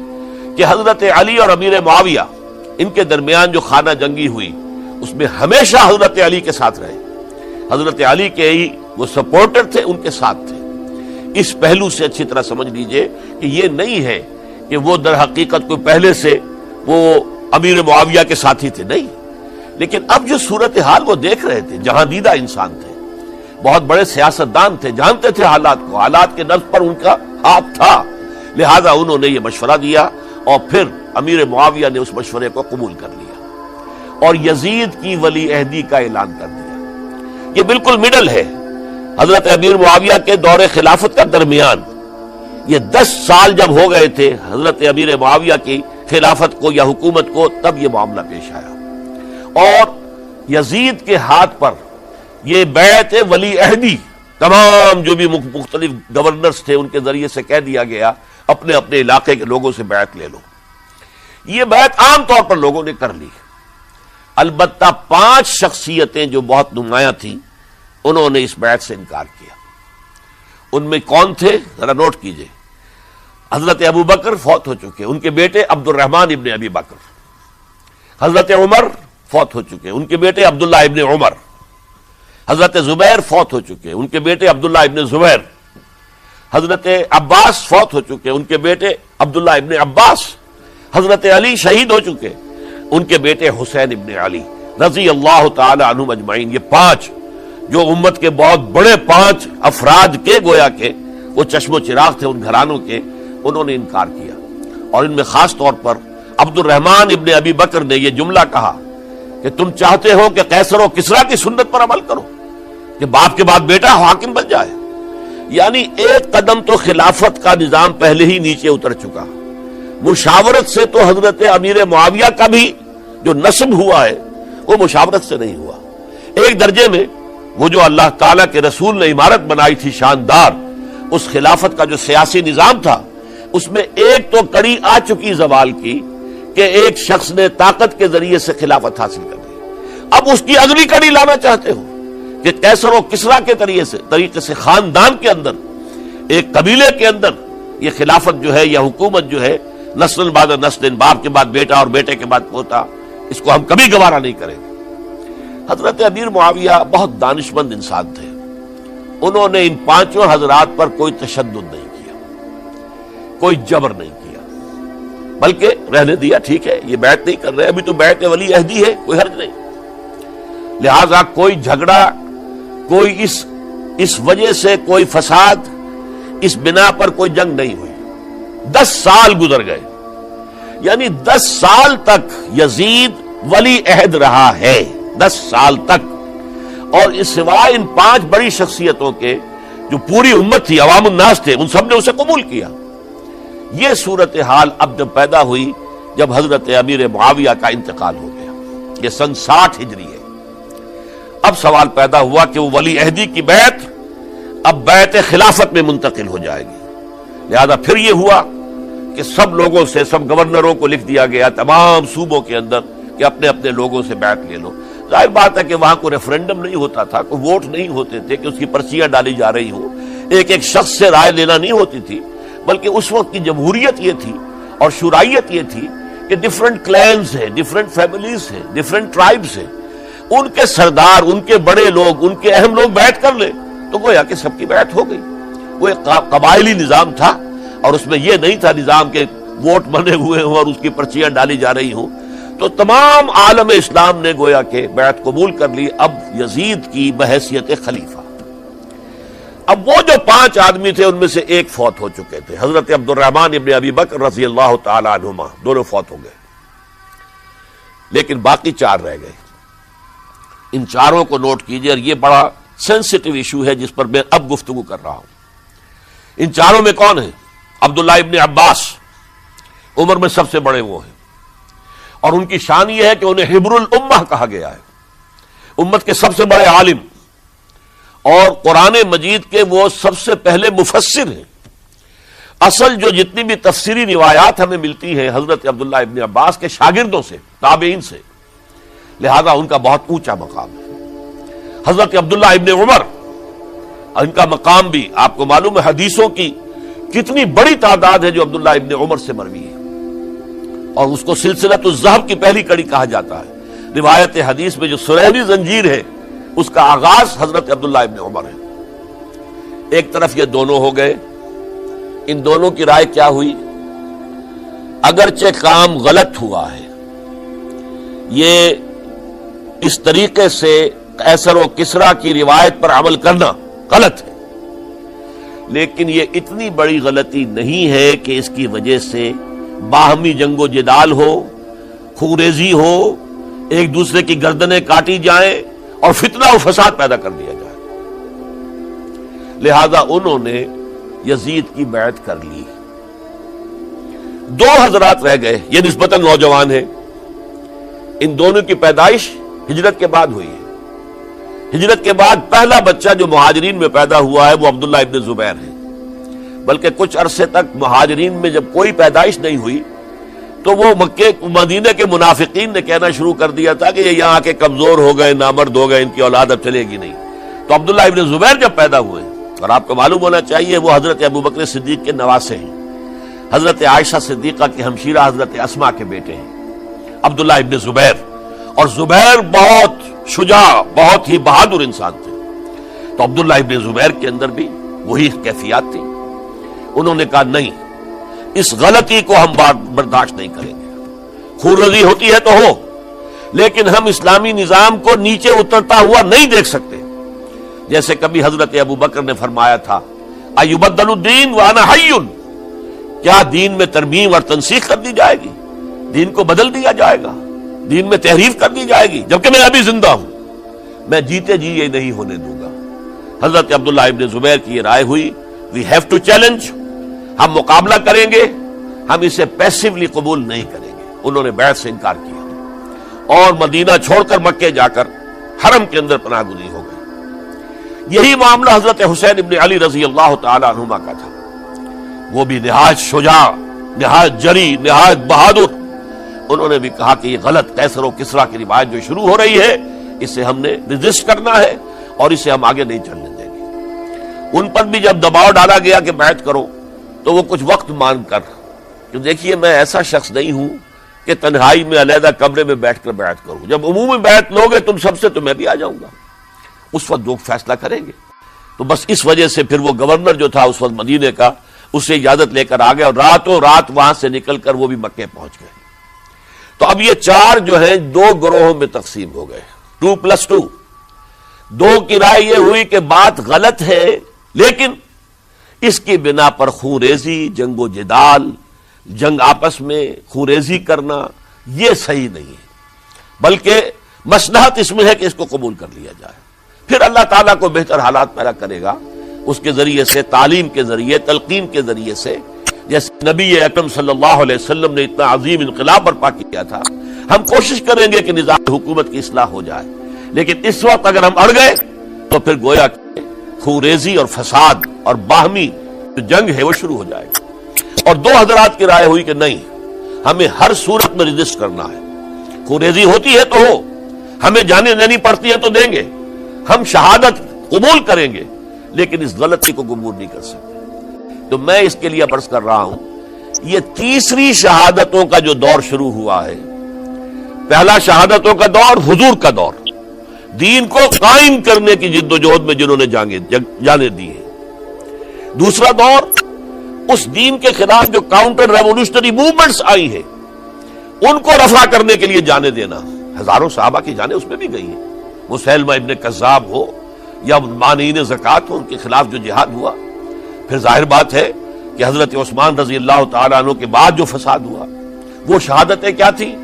کہ حضرت علی اور امیر معاویہ ان کے درمیان جو خانہ جنگی ہوئی اس میں ہمیشہ حضرت علی کے ساتھ رہے، حضرت علی کے ہی وہ سپورٹر تھے، ان کے ساتھ تھے۔ اس پہلو سے اچھی طرح سمجھ لیجئے کہ یہ نہیں ہے کہ وہ در حقیقت کوئی پہلے سے وہ امیر معاویہ کے ساتھی تھے، نہیں، لیکن اب جو صورتحال وہ دیکھ رہے تھے، جہاں دیدہ انسان تھے، بہت بڑے سیاستدان تھے، جانتے تھے حالات کو، حالات کے نبض پر ان کا ہاتھ تھا، لہذا انہوں نے یہ مشورہ دیا اور پھر امیر معاویہ نے اس مشورے کو قبول کر لیا اور یزید کی ولی عہدی کا اعلان کر دیا۔ یہ بالکل مڈل ہے حضرت امیر معاویہ کے دور خلافت کا درمیان، یہ 10 سال جب ہو گئے تھے حضرت امیر معاویہ کی خلافت کو یا حکومت کو، تب یہ معاملہ پیش آیا اور یزید کے ہاتھ پر یہ بیعت ولی عہدی تمام جو بھی مختلف گورنرز تھے ان کے ذریعے سے کہہ دیا گیا اپنے اپنے علاقے کے لوگوں سے بیعت لے لو۔ یہ بیعت عام طور پر لوگوں نے کر لی، البتہ 5 شخصیتیں جو بہت نمایاں تھیں انہوں نے اس بیعت سے انکار کیا۔ ان میں کون تھے ذرا نوٹ کیجئے۔ حضرت ابو بکر فوت ہو چکے، ان کے بیٹے عبد الرحمن ابن ابی بکر۔ حضرت عمر فوت ہو چکے، ان کے بیٹے عبداللہ ابن عمر۔ حضرت زبیر فوت ہو چکے، ان کے بیٹے عبداللہ ابن زبیر۔ حضرت عباس فوت ہو چکے، ان کے بیٹے عبداللہ ابن عباس۔ حضرت علی شہید ہو چکے، ان کے بیٹے حسین ابن علی رضی اللہ تعالی عنہم اجمعین۔ یہ 5 جو امت کے بہت بڑے 5 افراد کے گویا کے وہ چشم و چراغ تھے ان گھرانوں کے، انہوں نے انکار کیا، اور ان میں خاص طور پر عبد الرحمن ابن ابی بکر نے یہ جملہ کہا کہ تم چاہتے ہو کہ قیصر و کسریٰ کی سنت پر عمل کرو کہ باپ کے بعد بیٹا حاکم بن جائے، یعنی ایک قدم تو خلافت کا نظام پہلے ہی نیچے اتر چکا۔ مشاورت سے تو حضرت امیر معاویہ کا بھی جو نسب ہوا ہے وہ مشاورت سے نہیں ہوا۔ ایک درجے میں وہ جو اللہ تعالیٰ کے رسول نے عمارت بنائی تھی شاندار، اس خلافت کا جو سیاسی نظام تھا اس میں ایک تو کڑی آ چکی زوال کی کہ ایک شخص نے طاقت کے ذریعے سے خلافت حاصل کر لی، اب اس کی اگلی کڑی لانا چاہتے ہو کہ قیصر و کسریٰ کے طریقے سے خاندان کے اندر، ایک قبیلے کے اندر یہ خلافت جو ہے یا حکومت جو ہے نسل بعد نسل، باپ کے بعد بیٹا اور بیٹے کے بعد پوتا، اس کو ہم کبھی گوارا نہیں کریں گے۔ حضرت امیر معاویہ بہت دانشمند انسان تھے، انہوں نے ان 5 حضرات پر کوئی تشدد نہیں کیا، کوئی جبر نہیں کیا، بلکہ رہنے دیا، ٹھیک ہے یہ بیعت نہیں کر رہے، ابھی تو بیعت ولی عہدی ہے، کوئی حرج نہیں، لہذا کوئی جھگڑا، کوئی اس وجہ سے کوئی فساد، اس بنا پر کوئی جنگ نہیں ہوئی۔ 10 سال گزر گئے، یعنی 10 سال تک یزید ولی عہد رہا ہے، 10 سال تک، اور اس سوائے ان 5 بڑی شخصیتوں کے جو پوری امت تھی، عوام الناس تھے، ان سب نے اسے قبول کیا۔ یہ صورتحال اب جب پیدا ہوئی جب حضرت امیر معاویہ کا انتقال ہو گیا، یہ سن 60 ہجری ہے، اب سوال پیدا ہوا کہ وہ ولی عہدی کی بیعت اب بیعت خلافت میں منتقل ہو جائے گی، لہذا پھر یہ ہوا کہ سب لوگوں سے، سب گورنروں کو لکھ دیا گیا تمام صوبوں کے اندر کہ اپنے اپنے لوگوں سے بیعت لے لو۔ ظاہر بات ہے کہ وہاں کوئی ریفرنڈم نہیں ہوتا تھا، کوئی ووٹ نہیں ہوتے تھے کہ اس کی پرچیاں ڈالی جا رہی ہوں، ایک ایک شخص سے رائے لینا نہیں ہوتی تھی، بلکہ اس وقت کی جمہوریت یہ تھی اور شورائیت یہ تھی کہ ڈفرنٹ کلینز ہیں، ڈفرنٹ فیملیز ہیں، ڈفرنٹ ٹرائبز ہیں، ان کے سردار، ان کے بڑے لوگ، ان کے اہم لوگ بیعت کر لیں تو گویا کہ سب کی بیعت ہو گئی۔ وہ ایک قبائلی نظام تھا اور اس میں یہ نہیں تھا نظام کے ووٹ بنے ہوئے ہوں اور اس کی پرچیاں ڈالی جا رہی ہوں، تو تمام عالم اسلام نے گویا کہ بیعت قبول کر لی اب یزید کی بحیثیت خلیفہ۔ اب وہ جو 5 آدمی تھے ان میں سے ایک فوت ہو چکے تھے، حضرت عبد الرحمن ابن ابی بکر رضی اللہ تعالی عنہما، دونوں فوت ہو گئے، لیکن باقی 4 رہ گئے۔ ان 4 کو نوٹ کیجئے، اور یہ بڑا سینسٹیو ایشو ہے جس پر میں اب گفتگو کر رہا ہوں۔ ان 4 میں کون ہیں؟ عبداللہ ابن عباس، عمر میں سب سے بڑے وہ ہیں، اور ان کی شان یہ ہے کہ انہیں حبر الامہ کہا گیا ہے، امت کے سب سے بڑے عالم، اور قرآن مجید کے وہ سب سے پہلے مفسر ہیں۔ اصل جو جتنی بھی تفسیری روایات ہمیں ملتی ہیں حضرت عبداللہ ابن عباس کے شاگردوں سے، تابعین سے، لہذا ان کا بہت اونچا مقام ہے۔ حضرت عبداللہ ابن عمر، ان کا مقام بھی آپ کو معلوم ہے، حدیثوں کی کتنی بڑی تعداد ہے جو عبداللہ ابن عمر سے مروی ہے، اور اس کو سلسلۃ الذہب کی پہلی کڑی کہا جاتا ہے۔ روایت حدیث میں جو سنہری زنجیر ہے اس کا آغاز حضرت عبداللہ ابن عمر ہے۔ ایک طرف یہ دونوں ہو گئے، ان دونوں کی رائے کیا ہوئی؟ اگرچہ کام غلط ہوا ہے، یہ اس طریقے سے قیصر و کسریٰ کی روایت پر عمل کرنا غلط ہے، لیکن یہ اتنی بڑی غلطی نہیں ہے کہ اس کی وجہ سے باہمی جنگ و جدال ہو، خوریزی ہو، ایک دوسرے کی گردنیں کاٹی جائیں اور فتنہ و فساد پیدا کر دیا جائے۔ لہذا انہوں نے یزید کی بیعت کر لی۔ دو حضرات رہ گئے، یہ نسبتاً نوجوان ہیں، ان دونوں کی پیدائش ہجرت کے بعد ہوئی ہے۔ ہجرت کے بعد پہلا بچہ جو مہاجرین میں پیدا ہوا ہے وہ عبداللہ ابن زبیر ہے، بلکہ کچھ عرصے تک مہاجرین میں جب کوئی پیدائش نہیں ہوئی تو وہ مکے مدینے کے منافقین نے کہنا شروع کر دیا تھا کہ یہ یہاں کے کمزور ہو گئے، نامرد ہو گئے، ان کی اولاد اب چلے گی نہیں۔ تو عبداللہ ابن زبیر جب پیدا ہوئے، اور آپ کو معلوم ہونا چاہیے وہ حضرت ابوبکر صدیق کے نواسے ہیں، حضرت عائشہ صدیقہ کی ہمشیرہ حضرت اسماء کے بیٹے ہیں عبداللہ ابن زبیر، اور زبیر بہت شجاع، بہت ہی بہادر انسان تھے۔ تو عبداللہ ابن زبیر کے اندر بھی وہی کیفیات تھی۔ انہوں نے کہا نہیں، اس غلطی کو ہم برداشت نہیں کریں گے، خونریزی ہوتی ہے تو ہو، لیکن ہم اسلامی نظام کو نیچے اترتا ہوا نہیں دیکھ سکتے۔ جیسے کبھی حضرت ابوبکر نے فرمایا تھا ایبدل الدین وانا حی، کیا دین میں ترمیم اور تنسیخ کر دی جائے گی؟ دین کو بدل دیا جائے گا، دین میں تحریف کر دی جائے گی جبکہ میں ابھی زندہ ہوں؟ میں جیتے جی یہ نہیں ہونے دوں گا۔ حضرت عبداللہ ابن زبیر کی یہ رائے ہوئی، وی ہیو ٹو چیلنج، ہم مقابلہ کریں گے، ہم اسے پیسیولی قبول نہیں کریں گے۔ انہوں نے بیعت سے انکار کیا اور مدینہ چھوڑ کر مکے جا کر حرم کے اندر پناہ گزین ہو گئے۔ یہی معاملہ حضرت حسین ابن علی رضی اللہ تعالی عنہما کا تھا، وہ بھی نہایت شجاع، نہایت جری، نہایت بہادر۔ انہوں نے بھی کہا کہ یہ غلط قیصر و کسریٰ کی روایت جو شروع ہو رہی ہے اسے ہم نے ریزسٹ کرنا ہے اور اسے ہم آگے نہیں چلنے دیں گے۔ ان پر بھی جب دباؤ ڈالا گیا کہ بیعت کرو تو وہ کچھ وقت مان کر، کہ دیکھیے میں ایسا شخص نہیں ہوں کہ تنہائی میں علیحدہ کمرے میں بیٹھ کر بیعت کروں، جب عمومی بیعت لوگے تم سب سے تو میں بھی آ جاؤں گا، اس وقت لوگ فیصلہ کریں گے۔ تو بس اس وجہ سے پھر وہ گورنر جو تھا اس وقت مدینے کا، اس سے اجازت لے کر آ گئے اور راتوں رات وہاں سے نکل کر وہ بھی مکے پہنچ گئے۔ تو اب یہ چار جو ہیں دو گروہوں میں تقسیم ہو گئے، 2+2۔ دو کی رائے یہ ہوئی کہ بات غلط ہے، لیکن اس کی بنا پر خونریزی، جنگ و جدال، جنگ آپس میں خونریزی کرنا یہ صحیح نہیں ہے، بلکہ مصلحت اس میں ہے کہ اس کو قبول کر لیا جائے۔ پھر اللہ تعالیٰ کو بہتر حالات پیدا کرے گا اس کے ذریعے سے، تعلیم کے ذریعے، تلقین کے ذریعے سے، جیسے نبی اکرم صلی اللہ علیہ وسلم نے اتنا عظیم انقلاب برپا کیا تھا۔ ہم کوشش کریں گے کہ نظام حکومت کی اصلاح ہو جائے، لیکن اس وقت اگر ہم اڑ گئے تو پھر گویا کہ خونریزی اور فساد اور باہمی جو جنگ ہے وہ شروع ہو جائے گی۔ اور دو حضرات کی رائے ہوئی کہ نہیں، ہمیں ہر صورت میں ریزسٹ کرنا ہے، خونریزی ہوتی ہے تو ہو، ہمیں جانے دینی پڑتی ہے تو دیں گے، ہم شہادت قبول کریں گے، لیکن اس غلطی کو قبول نہیں کر سکتے۔ تو میں اس کے لیے عرض کر رہا ہوں، یہ تیسری شہادتوں کا جو دور شروع ہوا ہے، پہلا شہادتوں کا دور حضور کا دور، دین کو قائم کرنے کی جد و جہد میں جنہوں نے جانے دی ہیں۔ دوسرا دور اس دین کے خلاف جو کاؤنٹر ریولوشنری موومنٹس آئی ہیں ان کو رفع کرنے کے لیے جانے دینا۔ ہزاروں صحابہ کی جانیں اس میں بھی گئی ہیں، مسیلمہ ابن کذاب ہو یا مانعین زکوٰۃ ہو، ان کے خلاف جو جہاد ہوا۔ پھر ظاہر بات ہے کہ حضرت عثمان رضی اللہ تعالیٰ عنہ کے بعد جو فساد ہوا، وہ شہادتیں کیا تھی؟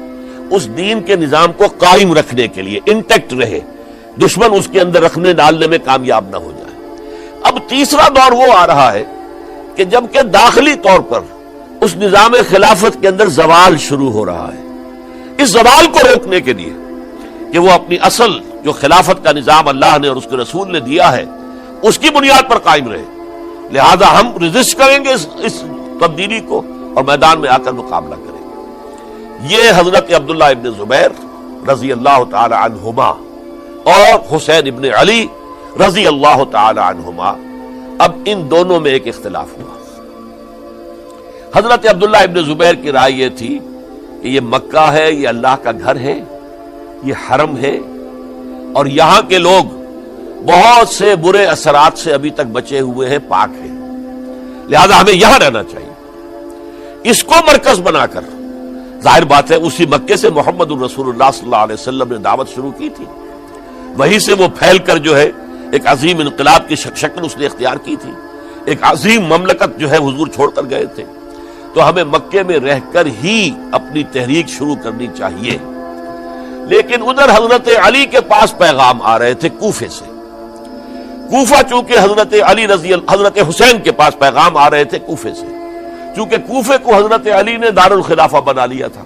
اس دین کے نظام کو قائم رکھنے کے لیے، انٹیکٹ رہے، دشمن اس کے اندر رکھنے ڈالنے میں کامیاب نہ ہو جائے۔ اب تیسرا دور وہ آ رہا ہے کہ جب کہ داخلی طور پر اس نظام خلافت کے اندر زوال شروع ہو رہا ہے، اس زوال کو روکنے کے لیے کہ وہ اپنی اصل جو خلافت کا نظام اللہ نے اور اس کے رسول نے دیا ہے اس کی بنیاد پر قائم رہے، لہذا ہم ریزسٹ کریں گے اس تبدیلی کو اور میدان میں آ کر مقابلہ کریں گے۔ یہ حضرت عبداللہ ابن زبیر رضی اللہ تعالی عنہما اور حسین ابن علی رضی اللہ تعالی عنہما، اب ان دونوں میں ایک اختلاف ہوا۔ حضرت عبداللہ ابن زبیر کی رائے یہ تھی کہ یہ مکہ ہے، یہ اللہ کا گھر ہے، یہ حرم ہے، اور یہاں کے لوگ بہت سے برے اثرات سے ابھی تک بچے ہوئے ہیں، پاک ہیں، لہذا ہمیں یہاں رہنا چاہیے۔ اس کو مرکز بنا کر ظاہر بات ہے اسی مکے سے محمد الرسول اللہ صلی اللہ علیہ وسلم نے دعوت شروع کی تھی، وہیں سے وہ پھیل کر جو ہے ایک عظیم انقلاب کی شکل اس نے اختیار کی تھی، ایک عظیم مملکت جو ہے حضور چھوڑ کر گئے تھے۔ تو ہمیں مکے میں رہ کر ہی اپنی تحریک شروع کرنی چاہیے، لیکن ادھر حضرت علی کے پاس پیغام آ رہے تھے کوفے سے۔ کوفہ چونکہ حضرت حسین کے پاس پیغام آ رہے تھے کوفے سے، چونکہ کوفے کو حضرت علی نے دارالخلافہ بنا لیا تھا،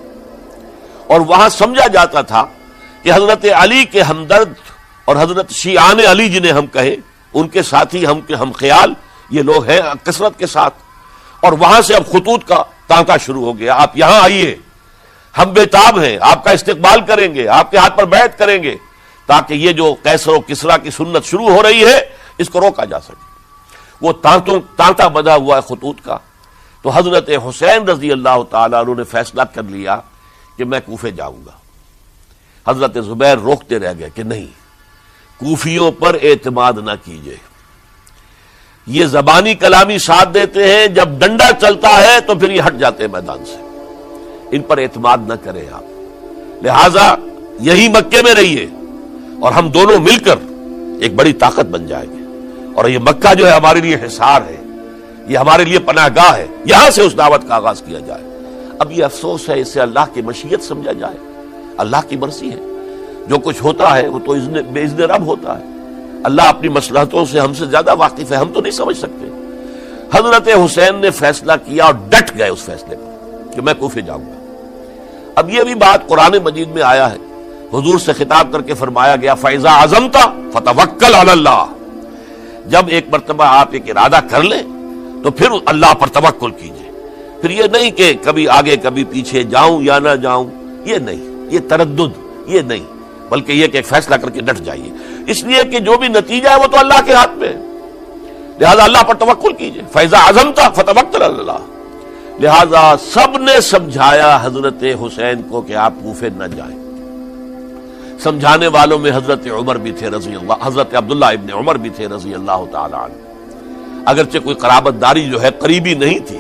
اور وہاں سمجھا جاتا تھا کہ حضرت علی کے ہمدرد اور حضرت شیعان علی جنہیں ہم کہیں، ان کے ساتھی ہم خیال یہ لوگ ہیں کثرت کے ساتھ، اور وہاں سے اب خطوط کا تانکا شروع ہو گیا، آپ یہاں آئیے، ہم بےتاب ہیں، آپ کا استقبال کریں گے، آپ کے ہاتھ پر بیعت کریں گے، تاکہ یہ جو قیصر و کسریٰ کی سنت شروع ہو رہی ہے اس کو روکا جا سکے۔ وہ تانتا بندھا ہوا ہے خطوط کا۔ تو حضرت حسین رضی اللہ تعالیٰ عنہ نے فیصلہ کر لیا کہ میں کوفے جاؤں گا۔ حضرت زبیر روکتے رہ گئے کہ نہیں، کوفیوں پر اعتماد نہ کیجیے، یہ زبانی کلامی ساتھ دیتے ہیں، جب ڈنڈا چلتا ہے تو پھر یہ ہٹ جاتے ہیں میدان سے، ان پر اعتماد نہ کریں آپ، لہذا یہی مکے میں رہیے اور ہم دونوں مل کر ایک بڑی طاقت بن جائیں گے، اور یہ مکہ جو ہے ہمارے لیے حصار ہے، یہ ہمارے لیے پناہ گاہ ہے، یہاں سے اس دعوت کا آغاز کیا جائے۔ اب یہ افسوس ہے اسے اللہ کی مشیت سمجھا جائے، اللہ کی مرضی ہے، جو کچھ ہوتا ہے وہ تو باذن رب ہوتا ہے، اللہ اپنی مصلحتوں سے ہم سے زیادہ واقف ہے، ہم تو نہیں سمجھ سکتے۔ حضرت حسین نے فیصلہ کیا اور ڈٹ گئے اس فیصلے پر کہ میں کوفے جاؤں گا۔ اب یہ بھی بات قرآن مجید میں آیا ہے، حضور سے خطاب کر کے فرمایا گیا فَإِذَا عَزَمْتَ فَتَوَكَّلْ عَلَى اللَّهِ، جب ایک مرتبہ آپ ایک ارادہ کر لیں تو پھر اللہ پر توکل کیجئے، پھر یہ نہیں کہ کبھی آگے کبھی پیچھے جاؤں یا نہ جاؤں، یہ نہیں، یہ تردد یہ نہیں، بلکہ یہ کہ ایک فیصلہ کر کے ڈٹ جائیے، اس لیے کہ جو بھی نتیجہ ہے وہ تو اللہ کے ہاتھ میں ہے، لہذا اللہ پر توکل کیجئے۔ فَإِذَا عَزَمْتَ فَتَوَكَّلْ عَلَى اللَّهِ، لہذا سب نے سمجھایا حضرت حسین کو کہ آپ کوفے نہ جائیں۔ سمجھانے والوں میں حضرت عمر بھی تھے رضی اللہ، حضرت عبداللہ ابن عمر بھی تھے رضی اللہ تعالی عنہ، اگرچہ کوئی قرابت داری جو ہے قریبی نہیں تھی،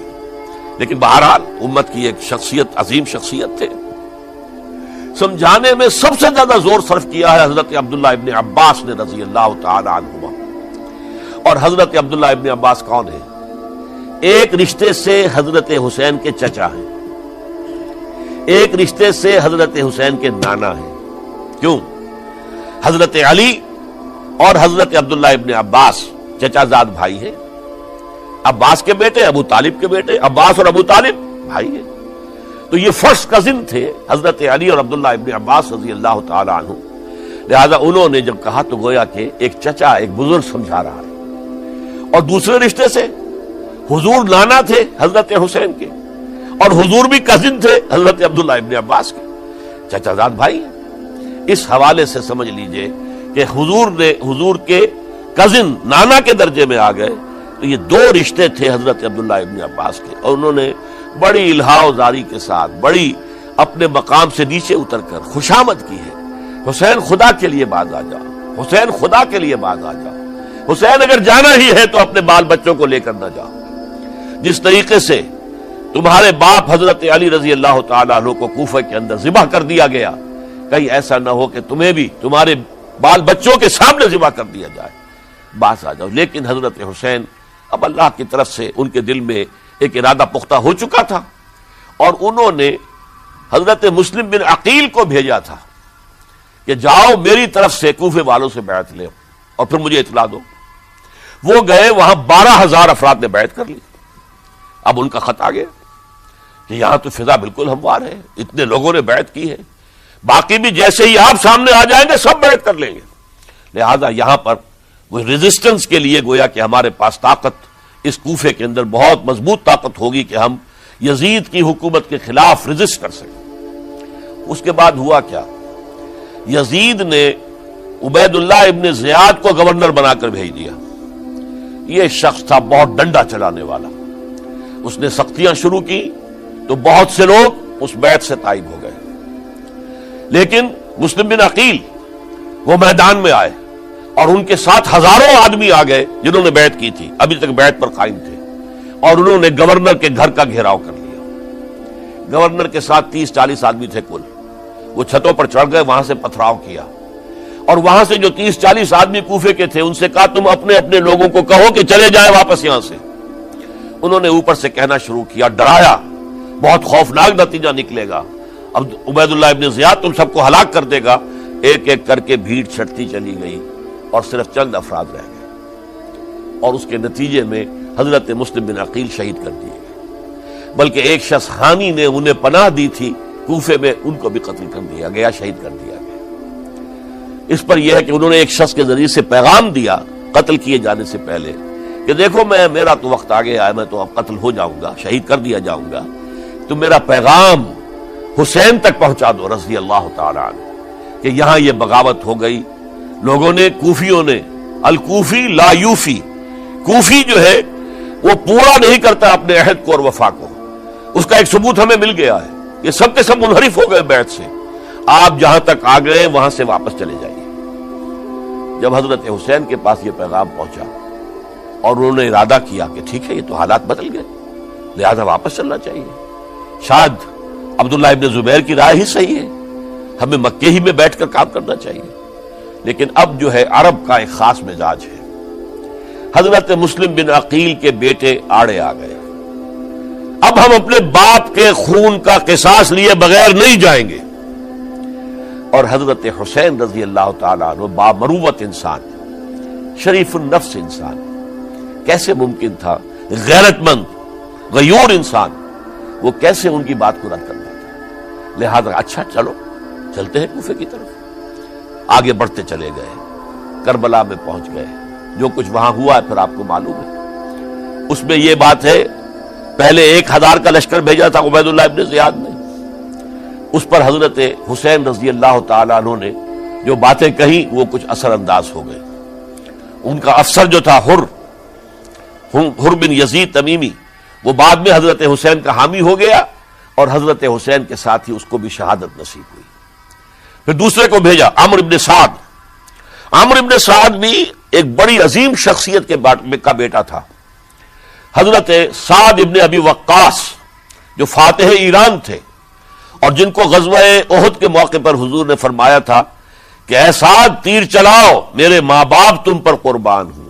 لیکن بہرحال امت کی ایک شخصیت، عظیم شخصیت تھے۔ سمجھانے میں سب سے زیادہ زور صرف کیا ہے حضرت عبداللہ ابن عباس نے رضی اللہ تعالی عنہما۔ اور حضرت عبداللہ ابن عباس کون ہیں؟ ایک رشتے سے حضرت حسین کے چچا ہیں، ایک رشتے سے حضرت حسین کے نانا ہیں۔ کیوں؟ حضرت علی اور حضرت عبداللہ ابن عباس چچا زاد بھائی ہیں، عباس کے بیٹے، ابو طالب کے بیٹے، عباس اور ابو طالب بھائی ہیں، تو یہ فرسٹ کزن تھے حضرت علی اور عبداللہ ابن عباس رضی اللہ تعالی عنہ، لہذا انہوں نے جب کہا تو گویا کہ ایک چچا ایک بزرگ سمجھا رہا ہے، اور دوسرے رشتے سے حضور نانا تھے حضرت حسین کے، اور حضور بھی کزن تھے حضرت عبداللہ ابن عباس کے، چچا زاد بھائی ہیں۔ اس حوالے سے سمجھ لیجئے کہ حضور کے کزن نانا کے درجے میں آ گئے، تو یہ دو رشتے تھے حضرت عبداللہ ابن عباس کے، اور انہوں نے بڑی الہا و زاری کے ساتھ، بڑی اپنے مقام سے نیچے اتر کر خوشامد کی ہے، حسین خدا کے لیے باز آ جاؤ، حسین خدا کے لیے باز آ جاؤ، حسین اگر جانا ہی ہے تو اپنے بال بچوں کو لے کر نہ جاؤ، جس طریقے سے تمہارے باپ حضرت علی رضی اللہ تعالیٰ عنہ کو کوفہ کے اندر ذبح کر دیا گیا، کہیں ایسا نہ ہو کہ تمہیں بھی تمہارے بال بچوں کے سامنے ذبح کر دیا جائے، باز آ جاؤ۔ لیکن حضرت حسین اب اللہ کی طرف سے ان کے دل میں ایک ارادہ پختہ ہو چکا تھا، اور انہوں نے حضرت مسلم بن عقیل کو بھیجا تھا کہ جاؤ میری طرف سے کوفے والوں سے بیعت لے اور پھر مجھے اطلاع دو۔ وہ گئے، وہاں 12,000 افراد نے بیعت کر لی۔ اب ان کا خط آ گیا کہ یہاں تو فضا بالکل ہموار ہے، اتنے لوگوں نے بیعت کی ہے، باقی بھی جیسے ہی آپ سامنے آ جائیں گے سب بیعت کر لیں گے، لہذا یہاں پر وہ ریزسٹنس کے لیے گویا کہ ہمارے پاس طاقت اس کوفے کے اندر بہت مضبوط طاقت ہوگی کہ ہم یزید کی حکومت کے خلاف ریزسٹ کر سکیں۔ اس کے بعد ہوا کیا؟ یزید نے عبید اللہ ابن زیاد کو گورنر بنا کر بھیج دیا۔ یہ شخص تھا بہت ڈنڈا چلانے والا، اس نے سختیاں شروع کی تو بہت سے لوگ اس بیعت سے تائب ہو گئے. لیکن مسلم بن عقیل وہ میدان میں آئے اور ان کے ساتھ ہزاروں آدمی آ گئے جنہوں نے بیعت کی تھی، ابھی تک بیعت پر قائم تھے، اور انہوں نے گورنر کے گھر کا گھیراؤ کر لیا. گورنر کے ساتھ 30-40 آدمی تھے کل. وہ چھتوں پر چڑھ گئے، وہاں سے پتھراؤ کیا، اور وہاں سے جو 30-40 آدمی کوفے کے تھے ان سے کہا تم اپنے اپنے لوگوں کو کہو کہ چلے جائیں واپس یہاں سے. انہوں نے اوپر سے کہنا شروع کیا، ڈرایا، بہت خوفناک نتیجہ نکلے گا، اب عبید اللہ ابن زیاد تم سب کو ہلاک کر دے گا. ایک ایک کر کے بھیڑ چھٹتی چلی گئی اور صرف چند افراد رہ گئے، اور اس کے نتیجے میں حضرت مسلم بن عقیل شہید کر دیے گئے. بلکہ ایک شخص حامی نے انہیں پناہ دی تھی کوفے میں، ان کو بھی قتل کر دیا گیا، شہید کر دیا گیا. اس پر یہ ہے کہ انہوں نے ایک شخص کے ذریعے سے پیغام دیا قتل کیے جانے سے پہلے کہ دیکھو میرا تو وقت آگے آیا، میں تو اب قتل ہو جاؤں گا، شہید کر دیا جاؤں گا، تو میرا پیغام حسین تک پہنچا دو رضی اللہ تعالی عنہ کہ یہاں یہ بغاوت ہو گئی. لوگوں نے، کوفیوں نے، الکوفی لا یوفی، کوفی جو ہے وہ پورا نہیں کرتا اپنے عہد کو اور وفا کو. اس کا ایک ثبوت ہمیں مل گیا ہے، یہ سب کے سب منحرف ہو گئے بیعت سے. آپ جہاں تک آ گئے وہاں سے واپس چلے جائیے. جب حضرت حسین کے پاس یہ پیغام پہنچا اور انہوں نے ارادہ کیا کہ ٹھیک ہے یہ تو حالات بدل گئے، لہذا واپس چلنا چاہیے. شاید عبداللہ ابن زبیر کی رائے ہی صحیح ہے، ہمیں مکے ہی میں بیٹھ کر کام کرنا چاہیے. لیکن اب جو ہے عرب کا ایک خاص مزاج ہے. حضرت مسلم بن عقیل کے بیٹے آڑے آ گئے، اب ہم اپنے باپ کے خون کا قصاص لیے بغیر نہیں جائیں گے. اور حضرت حسین رضی اللہ تعالیٰ عنہ بامروت انسان، شریف النفس انسان، کیسے ممکن تھا غیرت مند غیور انسان وہ کیسے ان کی بات کو رد کر دیتا. لہذا اچھا چلو چلتے ہیں کوفے کی طرف. آگے بڑھتے چلے گئے، کربلا میں پہنچ گئے. جو کچھ وہاں ہوا ہے پھر آپ کو معلوم ہے. اس میں یہ بات ہے پہلے 1000 کا لشکر بھیجا تھا عبید اللہ ابن زیاد نے، اس پر حضرت حسین رضی اللہ تعالیٰ عنہ نے جو باتیں کہیں وہ کچھ اثر انداز ہو گئے. ان کا افسر جو تھا حر بن یزید تمیمی، وہ بعد میں حضرت حسین کا حامی ہو گیا اور حضرت حسین کے ساتھ ہی اس کو بھی شہادت نصیب ہوئی. پھر دوسرے کو بھیجا عمرو بن سعد. عمرو بن سعد بھی ایک بڑی عظیم شخصیت کا بیٹا تھا. حضرت سعد ابن ابی وقاص جو فاتح ایران تھے اور جن کو غزوہ احد کے موقع پر حضور نے فرمایا تھا کہ اے سعد تیر چلاؤ، میرے ماں باپ تم پر قربان ہوں.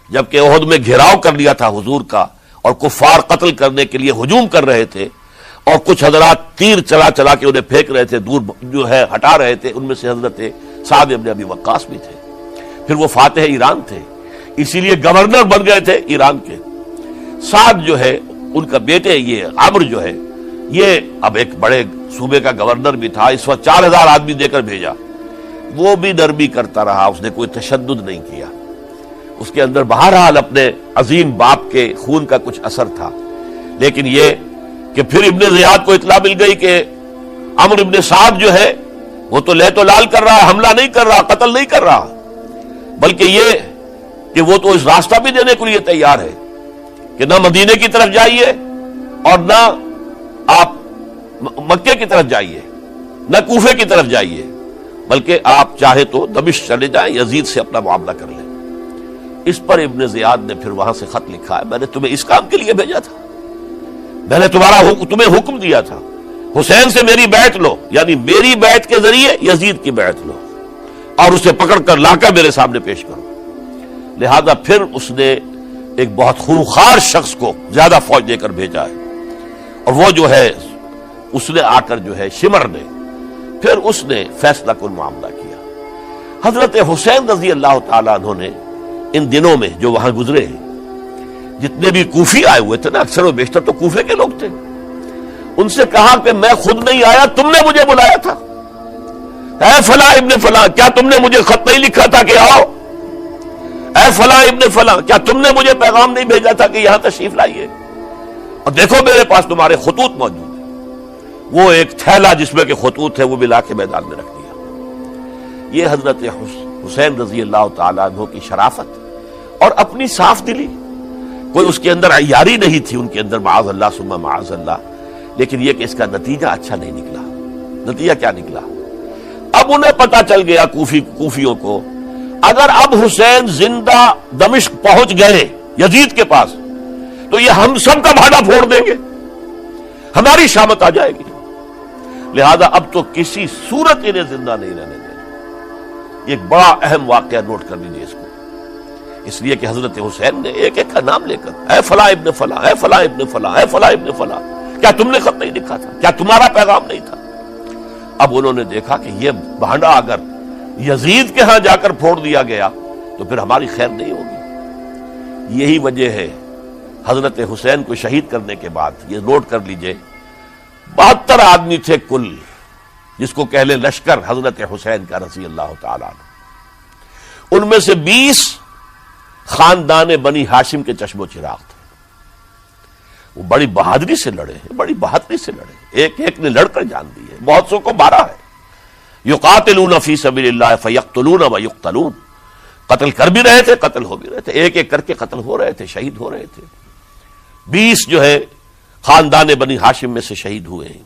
جبکہ احد میں گھیراؤ کر لیا تھا حضور کا اور کفار قتل کرنے کے لیے ہجوم کر رہے تھے، اور کچھ حضرات تیر چلا چلا کے انہیں پھینک رہے تھے، دور جو ہے ہٹا رہے تھے. ان میں سے حضرت سعد ابن ابی وقاص بھی تھے. پھر وہ فاتح ایران تھے، اسی لیے گورنر بن گئے تھے ایران کے. سعد جو ہے ان کا بیٹے، یہ عمرو جو ہے یہ اب ایک بڑے صوبے کا گورنر بھی تھا. اس وقت 4000 آدمی دے کر بھیجا. وہ بھی نرمی کرتا رہا، اس نے کوئی تشدد نہیں کیا. اس کے اندر بہرحال اپنے عظیم باپ کے خون کا کچھ اثر تھا. لیکن یہ کہ پھر ابن زیاد کو اطلاع مل گئی کہ عمرو ابن سعد جو ہے وہ تو لے تو لال کر رہا ہے، حملہ نہیں کر رہا، قتل نہیں کر رہا، بلکہ یہ کہ وہ تو اس راستہ بھی دینے کے لیے تیار ہے کہ نہ مدینے کی طرف جائیے اور نہ آپ مکے کی طرف جائیے، نہ کوفے کی طرف جائیے، بلکہ آپ چاہے تو دمشق چلے جائیں، یزید سے اپنا معاملہ کر لیں. اس پر ابن زیاد نے پھر وہاں سے خط لکھا ہے، میں نے تمہیں اس کام کے لیے بھیجا تھا، میں نے تمہیں حکم دیا تھا حسین سے میری بیعت لو، یعنی میری بیعت کے ذریعے یزید کی بیعت لو اور اسے پکڑ کر لا کر میرے سامنے پیش کرو. لہذا پھر اس نے ایک بہت خونخوار شخص کو زیادہ فوج دے کر بھیجا ہے، اور وہ جو ہے اس نے آ کر جو ہے شمر نے پھر اس نے فیصلہ کن معاملہ کیا. حضرت حسین رضی اللہ تعالیٰ عنہ نے ان دنوں میں جو وہاں گزرے ہیں، جتنے بھی کوفی آئے ہوئے تھے نا، اکثر و بیشتر تو کوفے کے لوگ تھے، ان سے کہا کہ میں خود نہیں آیا، تم نے مجھے بلایا تھا. اے فلاں ابن فلاں، کیا تم نے مجھے خط نہیں لکھا تھا کہ آؤ؟ اے فلاں ابن فلاں، کیا تم نے مجھے پیغام نہیں بھیجا تھا کہ یہاں تشریف لائیے؟ اور دیکھو میرے پاس تمہارے خطوط موجود ہیں. وہ ایک تھیلا جس میں کہ خطوط ہے وہ بھی لا کے میدان میں رکھ دیا. یہ حضرت حسین رضی اللہ تعالیٰ عنہ کی شرافت اور اپنی صاف دلی، کوئی اس کے اندر عیاری نہیں تھی ان کے اندر، معاذ اللہ ثم معاذ اللہ، لیکن یہ کہ اس کا نتیجہ اچھا نہیں نکلا. نتیجہ کیا نکلا؟ اب انہیں پتا چل گیا کوفیوں کو، اگر اب حسین زندہ دمشق پہنچ گئے یزید کے پاس تو یہ ہم سب کا بھاڑا پھوڑ دیں گے، ہماری شامت آ جائے گی، لہذا اب تو کسی صورت انہیں زندہ نہیں رہنے دینا. یہ ایک بڑا اہم واقعہ، نوٹ کر لیجیے اس کو، اس لیے کہ حضرت حسین نے ایک ایک کا نام لے کر، اے فلاں ابن فلاں، اے فلاں ابن فلاں، اے فلاں ابن فلاں، کیا تم نے خط نہیں لکھا تھا؟ کیا تمہارا پیغام نہیں تھا؟ اب انہوں نے دیکھا کہ یہ بھانڈا اگر یزید کے ہاں جا کر پھوڑ دیا گیا تو پھر ہماری خیر نہیں ہوگی. یہی وجہ ہے حضرت حسین کو شہید کرنے کے بعد، یہ نوٹ کر لیجئے، 72 آدمی تھے کل، جس کو کہہ لیں لشکر حضرت حسین کا رضی اللہ تعالیٰ عنہ. ان میں سے 20 خاندان بنی ہاشم کے چشم و چراغ تھے. وہ بڑی بہادری سے لڑے ہیں، بڑی بہادری سے لڑے، ایک ایک نے لڑ کر جان دی ہے، بہت سو کو مارا ہے. یقاتلون فی سبیل اللہ فیقتلون ویقتلون، قتل کر بھی رہے تھے، قتل ہو بھی رہے تھے، ایک ایک کر کے قتل ہو رہے تھے، شہید ہو رہے تھے. 20 جو ہے خاندان بنی ہاشم میں سے شہید ہوئے ہیں.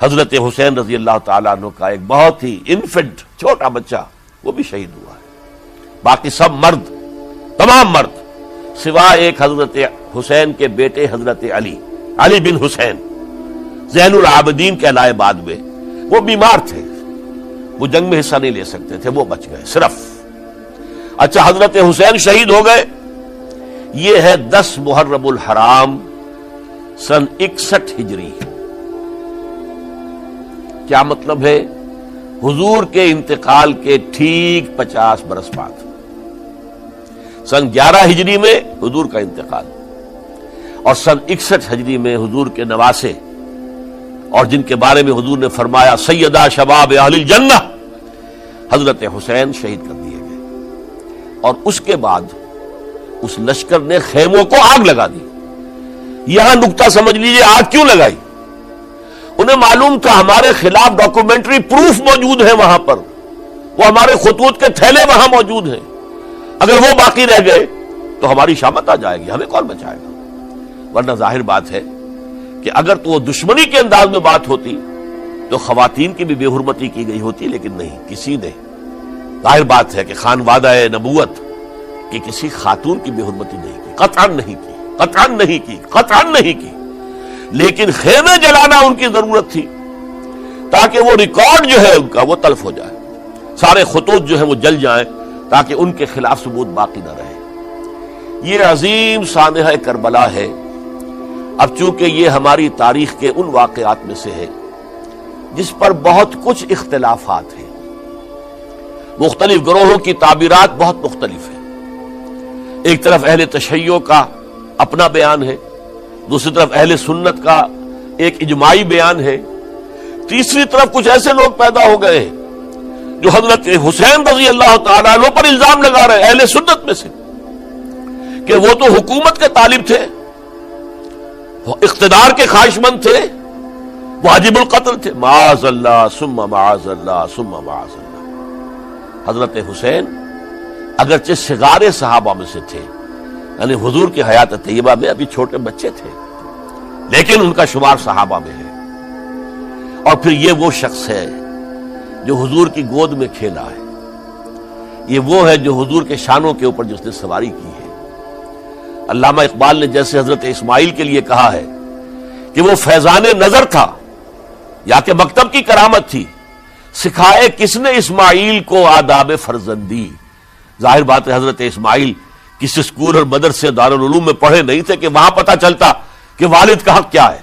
حضرت حسین رضی اللہ تعالیٰ عنہ کا ایک بہت ہی انفنٹ چھوٹا بچہ وہ بھی شہید ہوا ہے. باقی سب مرد، تمام مرد، سوائے ایک حضرت حسین کے بیٹے حضرت علی بن حسین زین العابدین کہلائے بعد میں، وہ بیمار تھے، وہ جنگ میں حصہ نہیں لے سکتے تھے، وہ بچ گئے صرف. اچھا، حضرت حسین شہید ہو گئے، یہ ہے 10 محرم الحرام سن 61 ہجری. کیا مطلب ہے؟ حضور کے انتقال کے ٹھیک 50 برس بعد، سن 11 ہجری میں حضور کا انتقال، اور سن 61 ہجری میں حضور کے نواسے، اور جن کے بارے میں حضور نے فرمایا سیدہ شباب اہل الجنہ، حضرت حسین شہید کر دیے گئے. اور اس کے بعد اس لشکر نے خیموں کو آگ لگا دی. یہاں نقطہ سمجھ لیجئے، آگ کیوں لگائی؟ انہیں معلوم تھا ہمارے خلاف ڈاکومنٹری پروف موجود ہے وہاں پر، وہ ہمارے خطوط کے تھیلے وہاں موجود ہیں، اگر وہ باقی رہ گئے تو ہماری شامت آ جائے گی، ہمیں کون بچائے گا؟ ورنہ ظاہر بات ہے کہ اگر تو وہ دشمنی کے انداز میں بات ہوتی تو خواتین کی بھی بے حرمتی کی گئی ہوتی، لیکن نہیں، کسی نے، ظاہر بات ہے کہ خانوادہ نبوت کی کسی خاتون کی بے حرمتی نہیں کی، قطعاً نہیں کی، قطعاً نہیں کی، قطعاً نہیں کی. لیکن خیمے جلانا ان کی ضرورت تھی تاکہ وہ ریکارڈ جو ہے ان کا وہ تلف ہو جائے، سارے خطوط جو ہیں وہ جل جائیں تاکہ ان کے خلاف ثبوت باقی نہ رہے. یہ عظیم سانحہ کربلا ہے. اب چونکہ یہ ہماری تاریخ کے ان واقعات میں سے ہے جس پر بہت کچھ اختلافات ہیں، مختلف گروہوں کی تعبیرات بہت مختلف ہیں. ایک طرف اہل تشیع کا اپنا بیان ہے، دوسری طرف اہل سنت کا ایک اجماعی بیان ہے، تیسری طرف کچھ ایسے لوگ پیدا ہو گئے ہیں جو حضرت حسین رضی اللہ تعالیٰ عنہ پر الزام لگا رہے ہیں، اہل سنت میں سے، کہ وہ تو حکومت کے طالب تھے، اقتدار کے خواہش مند تھے، واجب القتل تھے. معاذ اللہ ثم معاذ اللہ ثم معاذ اللہ. حضرت حسین اگرچہ صغار صحابہ میں سے تھے، یعنی حضور کی حیات طیبہ میں ابھی چھوٹے بچے تھے، لیکن ان کا شمار صحابہ میں ہے. اور پھر یہ وہ شخص ہے جو حضور کی گود میں کھیلا ہے، یہ وہ ہے جو حضور کے شانوں کے اوپر جس نے سواری کی ہے. علامہ اقبال نے جیسے حضرت اسماعیل کے لیے کہا ہے کہ وہ فیضان نظر تھا یا کہ مکتب کی کرامت تھی، سکھائے کس نے اسماعیل کو آداب فرزندی. ظاہر بات ہے حضرت اسماعیل کسی اسکول اور مدرسے دارالعلوم میں پڑھے نہیں تھے کہ وہاں پتہ چلتا کہ والد کا حق کیا ہے.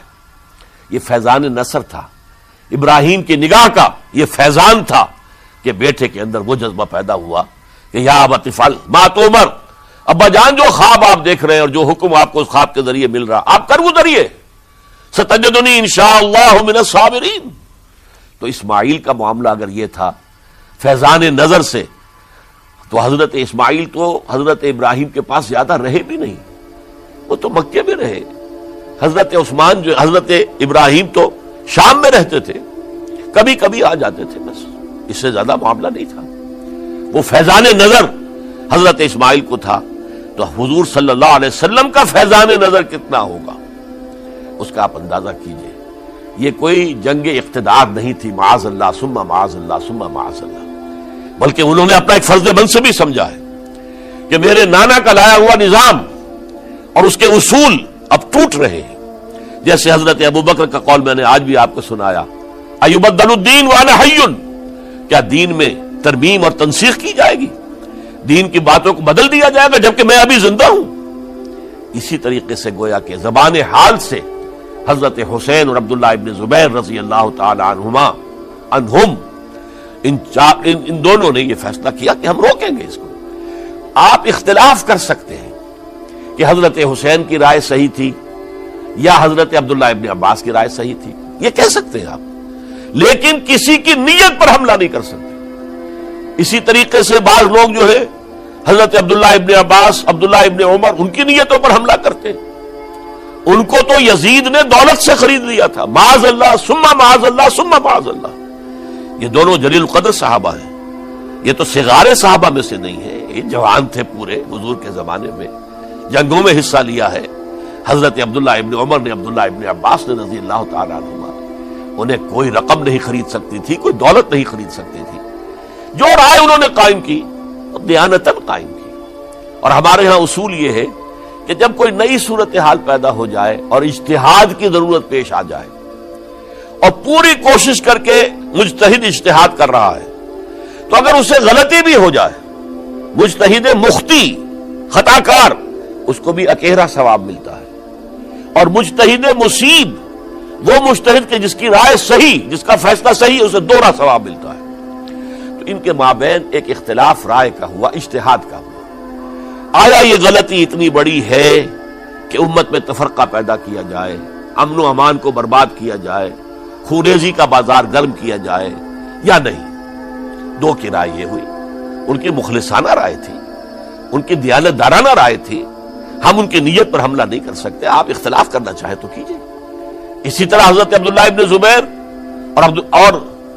یہ فیضان نصر تھا، ابراہیم کی نگاہ کا یہ فیضان تھا کہ بیٹے کے اندر وہ جذبہ پیدا ہوا کہ یا ابت افعل ما تؤمر، ابا جان جو خواب آپ دیکھ رہے ہیں اور جو حکم آپ کو اس خواب کے ذریعے مل رہا آپ کر گزریے، ستجدنی انشاءاللہ من الصابرین. تو اسماعیل کا معاملہ اگر یہ تھا فیضان نظر سے، تو حضرت اسماعیل تو حضرت ابراہیم کے پاس زیادہ رہے بھی نہیں، وہ تو مکے میں رہے. حضرت عثمان جو حضرت ابراہیم تو شام میں رہتے تھے، کبھی کبھی آ جاتے تھے، بس اس سے زیادہ معاملہ نہیں تھا. وہ فیضان نظر حضرت اسماعیل کو تھا، تو حضور صلی اللہ علیہ وسلم کا فیضان نظر کتنا ہوگا. اس کا آپ اندازہ کیجئے. یہ کوئی جنگ اقتدار نہیں تھی معاذ اللہ ثم معاذ اللہ ثم معاذ اللہ، بلکہ انہوں نے اپنا ایک فرض منصبی سمجھا ہے کہ میرے نانا کا لایا ہوا نظام اور اس کے اصول اب ٹوٹ رہے ہیں. جیسے حضرت ابوبکر کا قول میں نے آج بھی آپ کو سنایا، ایبدل الدین وانا حی، کیا دین میں ترمیم اور تنسیخ کی جائے گی، دین کی باتوں کو بدل دیا جائے گا جبکہ میں ابھی زندہ ہوں. اسی طریقے سے گویا کہ زبان حال سے حضرت حسین اور عبداللہ ابن زبیر رضی اللہ تعالی عنہم ان دونوں نے یہ فیصلہ کیا کہ ہم روکیں گے اس کو. آپ اختلاف کر سکتے ہیں کہ حضرت حسین کی رائے صحیح تھی یا حضرت عبداللہ ابن عباس کی رائے صحیح تھی، یہ کہہ سکتے ہیں آپ، لیکن کسی کی نیت پر حملہ نہیں کر سکتے. اسی طریقے سے بعض لوگ جو ہے حضرت عبداللہ ابن عباس، عبداللہ ابن عمر، ان کی نیتوں پر حملہ کرتے ہیں. ان کو تو یزید نے دولت سے خرید لیا تھا، معاذ اللہ ثم معاذ اللہ ثم معاذ اللہ. یہ دونوں جلیل القدر صحابہ ہیں، یہ تو صغار صحابہ میں سے نہیں ہے، یہ جوان تھے پورے حضور کے زمانے میں، جنگوں میں حصہ لیا ہے. حضرت عبداللہ ابن عمر نے، عبداللہ ابن عباس نے رضی اللہ تعالیٰ عنہما، انہیں کوئی رقم نہیں خرید سکتی تھی، کوئی دولت نہیں خرید سکتی تھی. جو رائے انہوں نے قائم کی دیانتاً قائم کی. اور ہمارے ہاں اصول یہ ہے کہ جب کوئی نئی صورتحال پیدا ہو جائے اور اجتہاد کی ضرورت پیش آ جائے اور پوری کوشش کر کے مجتہد اجتہاد کر رہا ہے، تو اگر اسے غلطی بھی ہو جائے، مجتہد مخطی خطا کار، اس کو بھی اکیرا ثواب ملتا ہے. اور مجتہد مصیب، وہ مجتہد کے جس کی رائے صحیح، جس کا فیصلہ صحیح، اسے دوہرا ثواب ملتا ہے. تو ان کے مابین ایک اختلاف رائے کا ہوا، اجتہاد کا ہوا. آیا یہ غلطی اتنی بڑی ہے کہ امت میں تفرقہ پیدا کیا جائے، امن و امان کو برباد کیا جائے، خوریزی کا بازار گرم کیا جائے، یا نہیں؟ دو کی رائے یہ ہوئی. ان کی مخلصانہ رائے تھی، ان کی دیانت دارانہ رائے تھی. ہم ان کی نیت پر حملہ نہیں کر سکتے. آپ اختلاف کرنا چاہیں تو کیجئے. اسی طرح حضرت عبداللہ ابن زبیر اور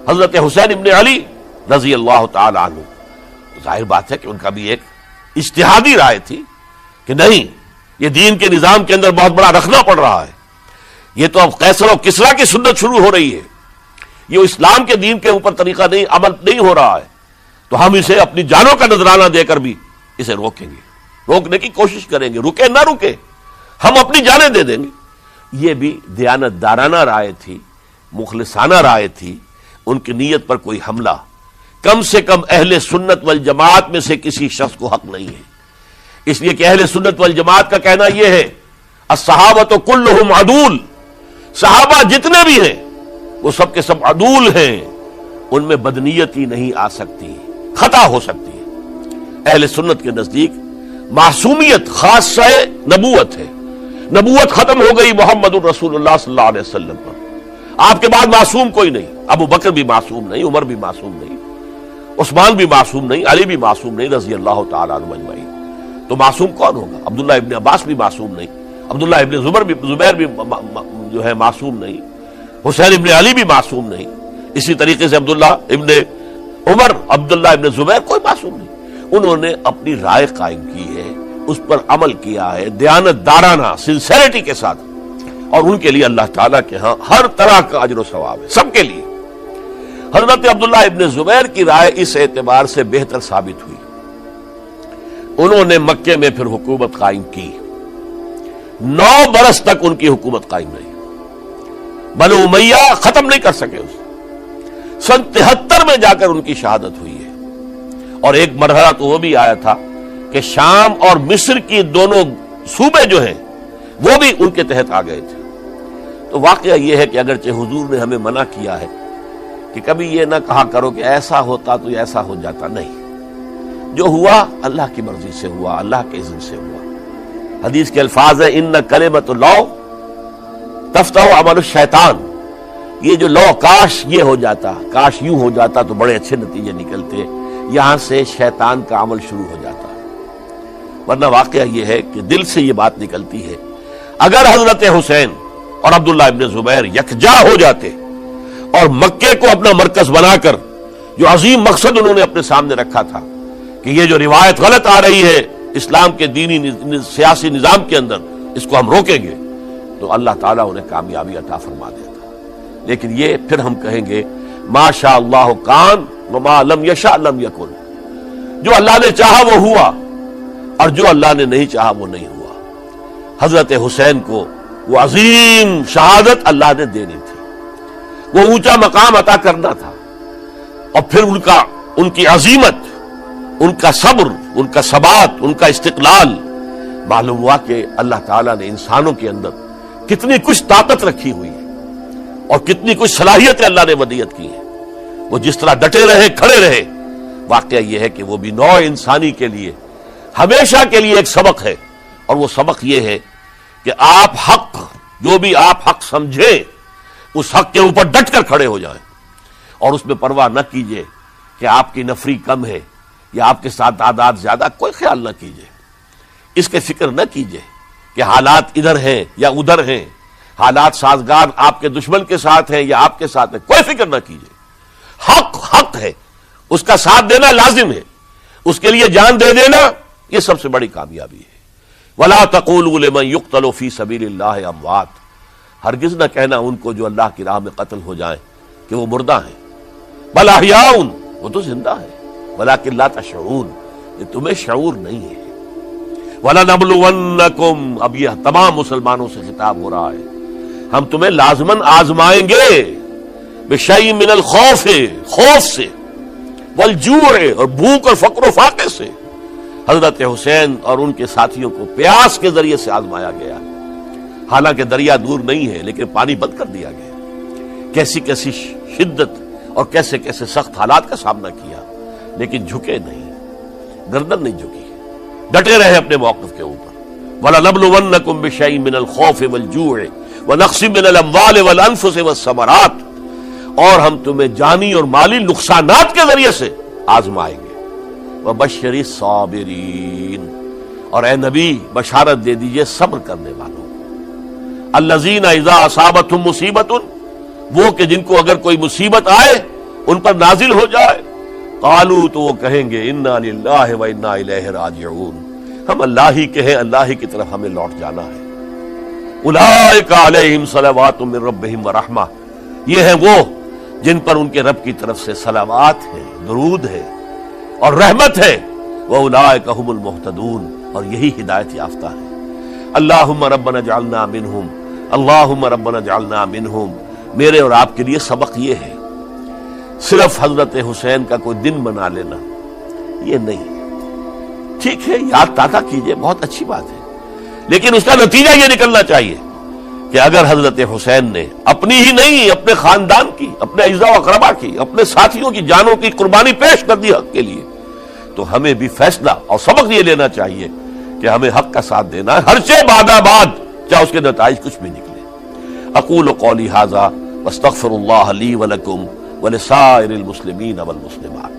حضرت حسین ابن علی رضی اللہ تعالی عنہ، ظاہر بات ہے کہ ان کا بھی ایک اجتہادی رائے تھی کہ نہیں، یہ دین کے نظام کے اندر بہت بڑا رکھنا پڑ رہا ہے، یہ تو اب قیصر و کسریٰ کی سنت شروع ہو رہی ہے، یہ اسلام کے دین کے اوپر طریقہ نہیں، عمل نہیں ہو رہا ہے، تو ہم اسے اپنی جانوں کا نذرانہ دے کر بھی اسے روکیں گے، روکنے کی کوشش کریں گے، رکے نہ رکے ہم اپنی جانیں دے دیں گے. یہ بھی دیانت دارانہ رائے تھی، مخلصانہ رائے تھی. ان کی نیت پر کوئی حملہ کم سے کم اہل سنت والجماعت میں سے کسی شخص کو حق نہیں ہے. اس لیے کہ اہل سنت والجماعت کا کہنا یہ ہے، الصحابۃ کلھم عدول، صحابہ جتنے بھی ہیں وہ سب کے سب عدول ہیں، ان میں بدنیتی نہیں آ سکتی، خطا ہو سکتی ہے. اہل سنت کے نزدیک معصومیت خاصہ نبوت ہے. نبوت ختم ہو گئی محمد الرسول اللہ صلی اللہ علیہ وسلم پر. آپ کے بعد معصوم کوئی نہیں. ابو بکر بھی معصوم نہیں، عمر بھی معصوم نہیں، عثمان بھی معصوم نہیں، علی بھی معصوم نہیں رضی اللہ تعالی عنہ اجمعین. تو معصوم کون ہوگا؟ عبداللہ ابن عباس بھی معصوم نہیں، عبداللہ ابن زبیر بھی جو ہے معصوم نہیں، حسین ابن علی بھی معصوم نہیں، اسی طریقے سے عبداللہ ابن عمر، عبداللہ ابن زبیر، کوئی معصوم نہیں. انہوں نے اپنی رائے قائم کی ہے، اس پر عمل کیا ہے دیانت دارانہ سنسیریٹی کے ساتھ، اور ان کے لیے اللہ تعالیٰ کے ہاں ہر طرح کا اجر و ثواب ہے سب کے لیے. حضرت عبداللہ ابن زبیر کی رائے اس اعتبار سے بہتر ثابت ہوئی، انہوں نے مکے میں پھر حکومت قائم کی. 9 برس تک ان کی حکومت قائم رہی. بنو امیہ ختم نہیں کر سکے اسے. سن 73 میں جا کر ان کی شہادت ہوئی ہے. اور ایک مرحلہ تو وہ بھی آیا تھا کہ شام اور مصر کی دونوں صوبے جو ہیں وہ بھی ان کے تحت آ گئے تھے. تو واقعہ یہ ہے کہ اگرچہ حضور نے ہمیں منع کیا ہے کہ کبھی یہ نہ کہا کرو کہ ایسا ہوتا تو ایسا ہو جاتا، نہیں، جو ہوا اللہ کی مرضی سے ہوا، اللہ کے اذن سے ہوا. حدیث کے الفاظ ہیں ان کلمۃ اللہ تفتح عمل الشیطان. یہ جو لو کاش یہ ہو جاتا، کاش یوں ہو جاتا تو بڑے اچھے نتیجے نکلتے، یہاں سے شیطان کا عمل شروع ہو جاتا. ورنہ واقعہ یہ ہے کہ دل سے یہ بات نکلتی ہے. اگر حضرت حسین اور عبداللہ ابن زبیر یکجا ہو جاتے اور مکے کو اپنا مرکز بنا کر جو عظیم مقصد انہوں نے اپنے سامنے رکھا تھا کہ یہ جو روایت غلط آ رہی ہے اسلام کے دینی سیاسی نظام کے اندر، اس کو ہم روکیں گے، تو اللہ تعالیٰ انہیں کامیابی عطا فرما دیتا. لیکن یہ پھر ہم کہیں گے ما شاء اللہ کان وما لم یشاء لم یکن. جو اللہ نے چاہا وہ ہوا اور جو اللہ نے نہیں چاہا وہ نہیں ہوا. حضرت حسین کو وہ عظیم شہادت اللہ نے دینی تھی, وہ اونچا مقام عطا کرنا تھا, اور پھر ان کی عظیمت, ان کا صبر, ان کا ثبات, ان کا استقلال. معلوم ہوا کہ اللہ تعالیٰ نے انسانوں کے اندر کتنی کچھ طاقت رکھی ہوئی ہے اور کتنی کچھ صلاحیتیں اللہ نے ودیعت کی ہیں. وہ جس طرح ڈٹے رہے, کھڑے رہے. واقعہ یہ ہے کہ وہ بھی نوع انسانی کے لیے ہمیشہ کے لیے ایک سبق ہے, اور وہ سبق یہ ہے کہ آپ حق, جو بھی آپ حق سمجھیں اس حق کے اوپر ڈٹ کر کھڑے ہو جائیں, اور اس میں پرواہ نہ کیجئے کہ آپ کی نفری کم ہے یا آپ کے ساتھ تعداد زیادہ. کوئی خیال نہ کیجئے, اس کے فکر نہ کیجئے کہ حالات ادھر ہیں یا ادھر ہیں, حالات سازگار آپ کے دشمن کے ساتھ ہیں یا آپ کے ساتھ ہیں. کوئی فکر نہ کیجئے. حق حق ہے, اس کا ساتھ دینا لازم ہے, اس کے لیے جان دے دینا یہ سب سے بڑی کامیابی ہے. وَلَا تَقُولُوا لِمَن يُقْتَلُ فِي سَبِيلِ اللَّهِ أَمْوَاتٌ. ہرگز نہ کہنا ان کو جو اللہ کی راہ میں قتل ہو جائیں کہ وہ مردہ ہیں. بل احیاء, وہ تو زندہ ہے. ولیکن لا تشعرون, یہ تمہیں شعور نہیں ہے. وَلَنَبْلُوَنَّكُمْ, اب یہ تمام مسلمانوں سے خطاب ہو رہا ہے, ہم تمہیں لازماً آزمائیں گے. بِشَيْءٍ مِّنَ الْخَوْفِ, خوف سے, وَالْجُوعِ, اور بھوک اور فقر و فاقے سے. حضرت حسین اور ان کے ساتھیوں کو پیاس کے ذریعے سے آزمایا گیا. حالانکہ دریا دور نہیں ہے لیکن پانی بند کر دیا گیا. کیسی کیسی شدت اور کیسے کیسے سخت حالات کا سامنا کیا, لیکن جھکے نہیں, گردن نہیں جھکی, ڈٹے رہے اپنے موقف کے اوپر. وَلَنَبْلُوَنَّكُمْ بِشَيْءٍ مِّنَ الْخَوْفِ وَالْجُوعِ وَنَقْصٍ مِّنَ الْأَمْوَالِ وَالْأَنفُسِ وَالثَّمَرَاتِ, اور ہم تمہیں جانی اور مالی نقصانات کے ذریعے سے آزمائیں گے. وَبَشِّرِ الصَّابِرِينَ, اور اے نبی بشارت دے دیجئے صبر کرنے والوں. الَّذِينَ إِذَا أَصَابَتْهُمْ مُصِيبَةٌ, وہ کہ جن کو اگر کوئی مصیبت آئے, ان پر نازل ہو جائے, قالوا, تو وہ کہیں گے اِنَّا لِلَّهِ وَإِنَّا إِلَيْهِ راجعون, ہم اللہ ہی کے ہیں, اللہ ہی کی طرف ہمیں لوٹ جانا ہے. أُولَئِكَ عَلَيْهِمْ صَلَوَاتٌ مِّن رَّبِّهِمْ وَرَحْمَةٌ, یہ ہیں وہ جن پر ان کے رب کی طرف سے صلوات ہے, درود ہے اور رحمت ہے. وَأُولَئِكَ هُمُ الْمُهْتَدُونَ, اور یہی ہدایت یافتہ ہے. اللہم ربنا اجعلنا منہم, اللہم ربنا اجعلنا منہم. میرے اور آپ کے لیے سبق یہ ہے, صرف حضرت حسین کا کوئی دن منا لینا یہ نہیں. ٹھیک ہے, یاد تازہ کیجئے, بہت اچھی بات ہے, لیکن اس کا نتیجہ یہ نکلنا چاہیے کہ اگر حضرت حسین نے اپنی ہی نہیں, اپنے خاندان کی, اپنے اعزاء و اقربا کی, اپنے ساتھیوں کی جانوں کی قربانی پیش کر دی حق کے لیے, تو ہمیں بھی فیصلہ اور سبق یہ لینا چاہیے کہ ہمیں حق کا ساتھ دینا ہے, ہر شے بعد, چاہے اس کے نتائج کچھ بھی نکلے. اقول قولی ھذا واستغفر اللہ لی ولکم ولسائر المسلمین والمسلمات.